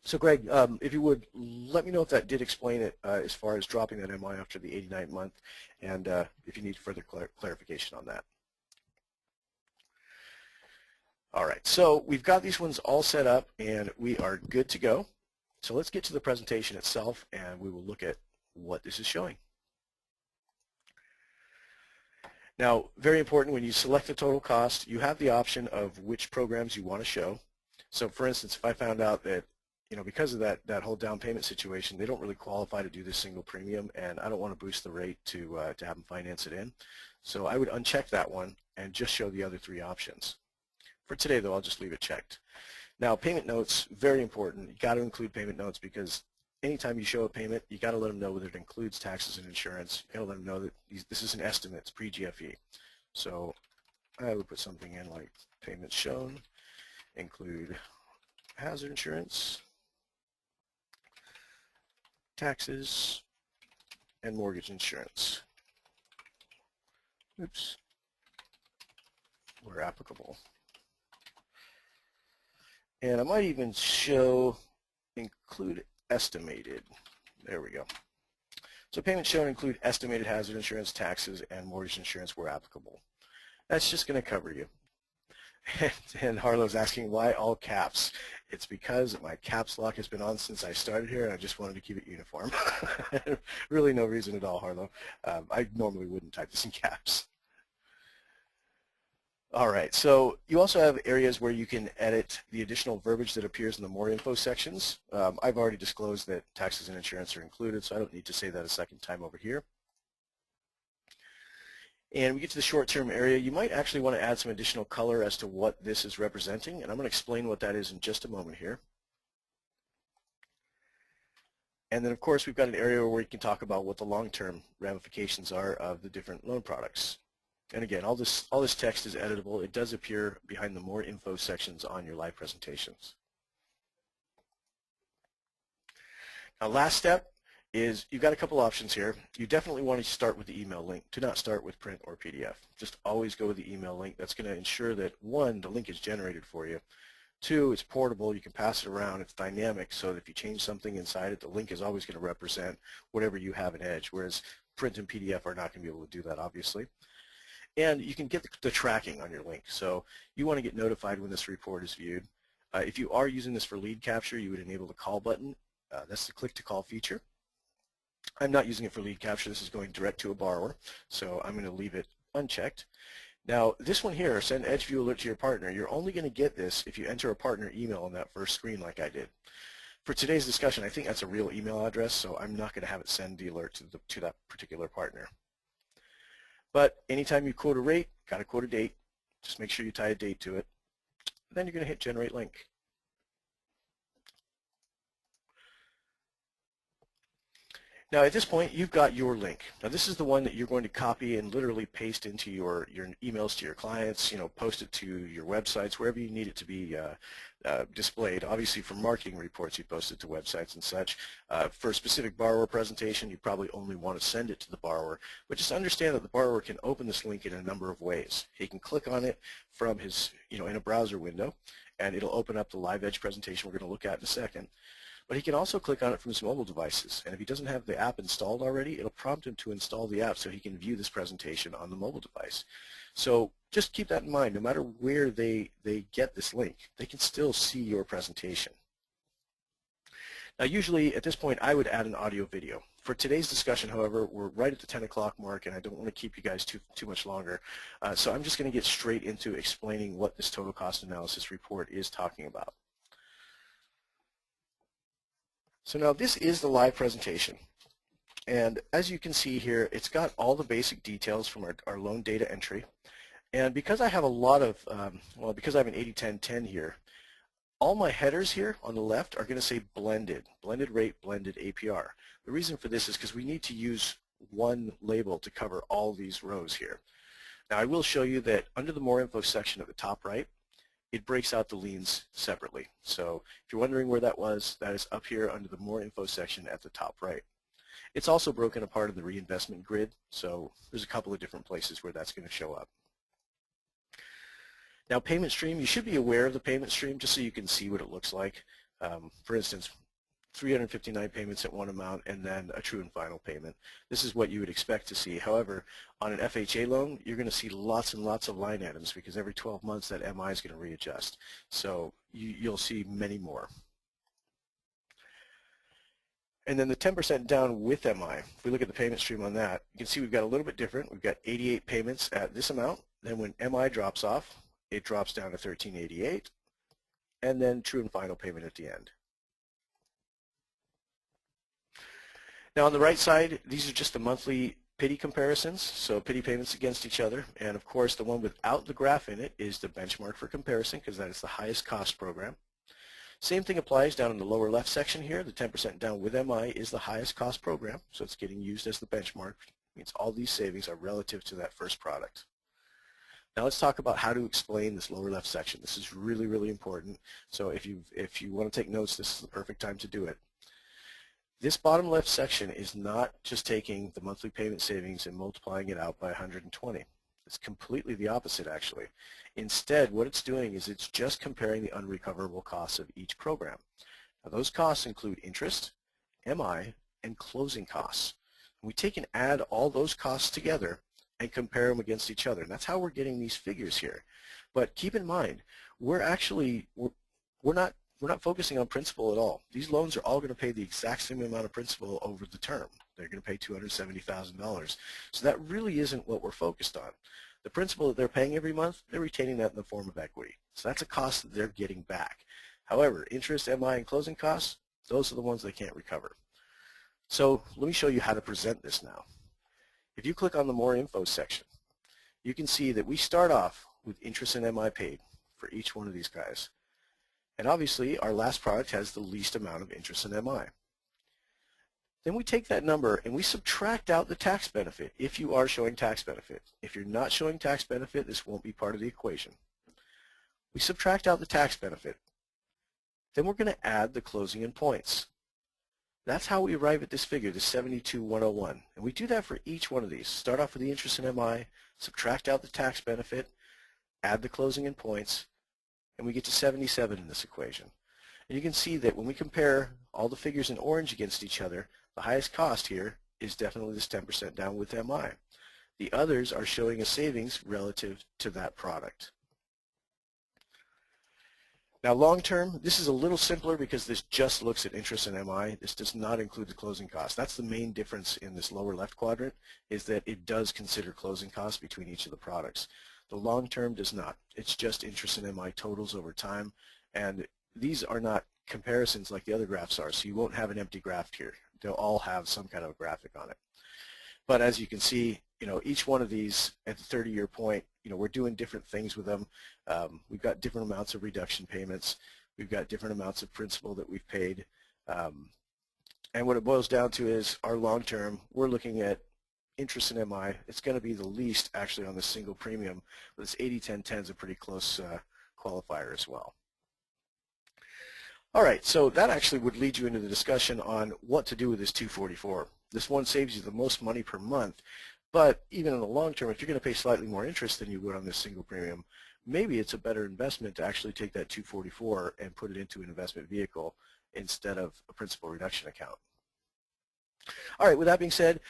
So Greg, if you would, let me know if that did explain it as far as dropping that MI after the 89th month, and if you need further clarification on that. All right, so we've got these ones all set up and we are good to go. So let's get to the presentation itself and we will look at what this is showing. Now, very important, when you select the total cost, you have the option of which programs you want to show. So for instance, if I found out that, because of that whole down payment situation, they don't really qualify to do this single premium, and I don't want to boost the rate to have them finance it in. So I would uncheck that one and just show the other three options. For today, though, I'll just leave it checked. Now, payment notes, very important. You got to include payment notes because anytime you show a payment, you got to let them know whether it includes taxes and insurance. You got to let them know that this is an estimate, it's pre-GFE. So I would put something in like payments shown, include hazard insurance, taxes, and mortgage insurance. Oops, where applicable. And I might even show include estimated. There we go. So payments shown include estimated hazard insurance, taxes, and mortgage insurance where applicable. That's just going to cover you. And Harlow's asking why all caps. It's because my caps lock has been on since I started here and I just wanted to keep it uniform. Really no reason at all, Harlow. I normally wouldn't type this in caps. All right, so you also have areas where you can edit the additional verbiage that appears in the more info sections. I've already disclosed that taxes and insurance are included, so I don't need to say that a second time over here. And we get to the short-term area. You might actually want to add some additional color as to what this is representing, and I'm going to explain what that is in just a moment here. And then, of course, we've got an area where you can talk about what the long-term ramifications are of the different loan products. And again, all this text is editable. It does appear behind the more info sections on your live presentations. Now, last step is you've got a couple options here. You definitely want to start with the email link. Do not start with print or PDF. Just always go with the email link. That's going to ensure that, one, the link is generated for you. Two, it's portable. You can pass it around. It's dynamic, so that if you change something inside it, the link is always going to represent whatever you have in Edge, whereas print and PDF are not going to be able to do that, obviously. And you can get the tracking on your link. So you want to get notified when this report is viewed. If you are using this for lead capture, you would enable the call button. That's the click to call feature. I'm not using it for lead capture. This is going direct to a borrower, so I'm going to leave it unchecked. Now, this one here, send Edge View alert to your partner. You're only going to get this if you enter a partner email on that first screen like I did. For today's discussion, I think that's a real email address, so I'm not going to have it send the alert to that particular partner. But anytime you quote a rate, got to quote a date. Just make sure you tie a date to it. Then you're going to hit Generate Link. Now at this point, you've got your link. Now this is the one that you're going to copy and literally paste into your emails to your clients, post it to your websites, wherever you need it to be displayed. Obviously for marketing reports, you post it to websites and such. For a specific borrower presentation, you probably only want to send it to the borrower. But just understand that the borrower can open this link in a number of ways. He can click on it from his, in a browser window, and it'll open up the live Edge presentation we're going to look at in a second. But he can also click on it from his mobile devices. And if he doesn't have the app installed already, it'll prompt him to install the app so he can view this presentation on the mobile device. So just keep that in mind. No matter where they get this link, they can still see your presentation. Now usually at this point I would add an audio video. For today's discussion, however, we're right at the 10 o'clock mark and I don't want to keep you guys too much longer. So I'm just going to get straight into explaining what this total cost analysis report is talking about. So now this is the live presentation, and as you can see here, it's got all the basic details from our loan data entry. And because I have a lot of, because I have an 80-10-10 here, All my headers here on the left are going to say blended rate, blended APR. The reason for this is because we need to use one label to cover all these rows here. Now I will show you that under the more info section at the top right, it breaks out the liens separately. So if you're wondering where that was, that is up here under the more info section at the top right. It's also broken apart in the reinvestment grid, so there's a couple of different places where that's going to show up. Now payment stream, you should be aware of the payment stream just so you can see what it looks like. For instance, 359 payments at one amount and then a true and final payment. This is what you would expect to see. However, on an FHA loan, you're going to see lots and lots of line items because every 12 months that MI is going to readjust. So you'll see many more. And then the 10% down with MI, if we look at the payment stream on that, you can see we've got a little bit different. We've got 88 payments at this amount. Then when MI drops off, it drops down to 1388, and then true and final payment at the end. Now on the right side, these are just the monthly PITI comparisons, so PITI payments against each other, and of course the one without the graph in it is the benchmark for comparison because that is the highest cost program. Same thing applies down in the lower left section here. The 10% down with MI is the highest cost program, so it's getting used as the benchmark. It means all these savings are relative to that first product. Now let's talk about how to explain this lower left section. This is really, really important. So if you want to take notes, this is the perfect time to do it. This bottom left section is not just taking the monthly payment savings and multiplying it out by 120. It's completely the opposite, actually. Instead, what it's doing is it's just comparing the unrecoverable costs of each program. Now, those costs include interest, MI, and closing costs. We take and add all those costs together and compare them against each other. And that's how we're getting these figures here. But keep in mind, we're not focusing on principal at all. These loans are all going to pay the exact same amount of principal over the term. They're going to pay $270,000. So that really isn't what we're focused on. The principal that they're paying every month, they're retaining that in the form of equity. So that's a cost that they're getting back. However, interest, MI, and closing costs, those are the ones they can't recover. So let me show you how to present this now. If you click on the More Info section, you can see that we start off with interest and MI paid for each one of these guys. And obviously, our last product has the least amount of interest in MI. Then we take that number and we subtract out the tax benefit if you are showing tax benefit. If you're not showing tax benefit, this won't be part of the equation. We subtract out the tax benefit. Then we're going to add the closing in points. That's how we arrive at this figure, the 72,101. And we do that for each one of these. Start off with the interest in MI, subtract out the tax benefit, add the closing in points, and we get to 77 in this equation. And you can see that when we compare all the figures in orange against each other, the highest cost here is definitely this 10% down with MI. The others are showing a savings relative to that product. Now long term, this is a little simpler because this just looks at interest and MI. This does not include the closing costs. That's the main difference in this lower left quadrant, is that it does consider closing costs between each of the products. The long term does not. It's just interest and MI totals over time, and these are not comparisons like the other graphs are, so you won't have an empty graph here. They'll all have some kind of a graphic on it. But as you can see, each one of these at the 30-year point, we're doing different things with them. We've got different amounts of reduction payments. We've got different amounts of principal that we've paid. And what it boils down to is our long term, we're looking at interest in MI. It's going to be the least actually on the single premium, but this 80-10-10 is a pretty close qualifier as well. All right, so that actually would lead you into the discussion on what to do with this 244. This one saves you the most money per month, but even in the long term, if you're going to pay slightly more interest than you would on this single premium, maybe it's a better investment to actually take that 244 and put it into an investment vehicle instead of a principal reduction account. All right, with that being said,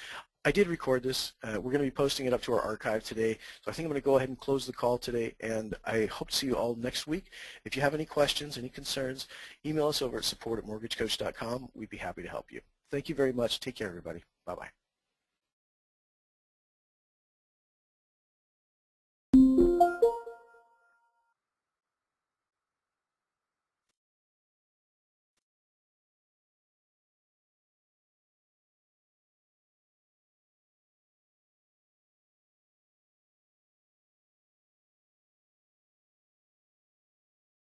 I did record this. We're going to be posting it up to our archive today, so I think I'm going to go ahead and close the call today, and I hope to see you all next week. If you have any questions, any concerns, email us over at support@mortgagecoach.com. We'd be happy to help you. Thank you very much. Take care, everybody. Bye-bye.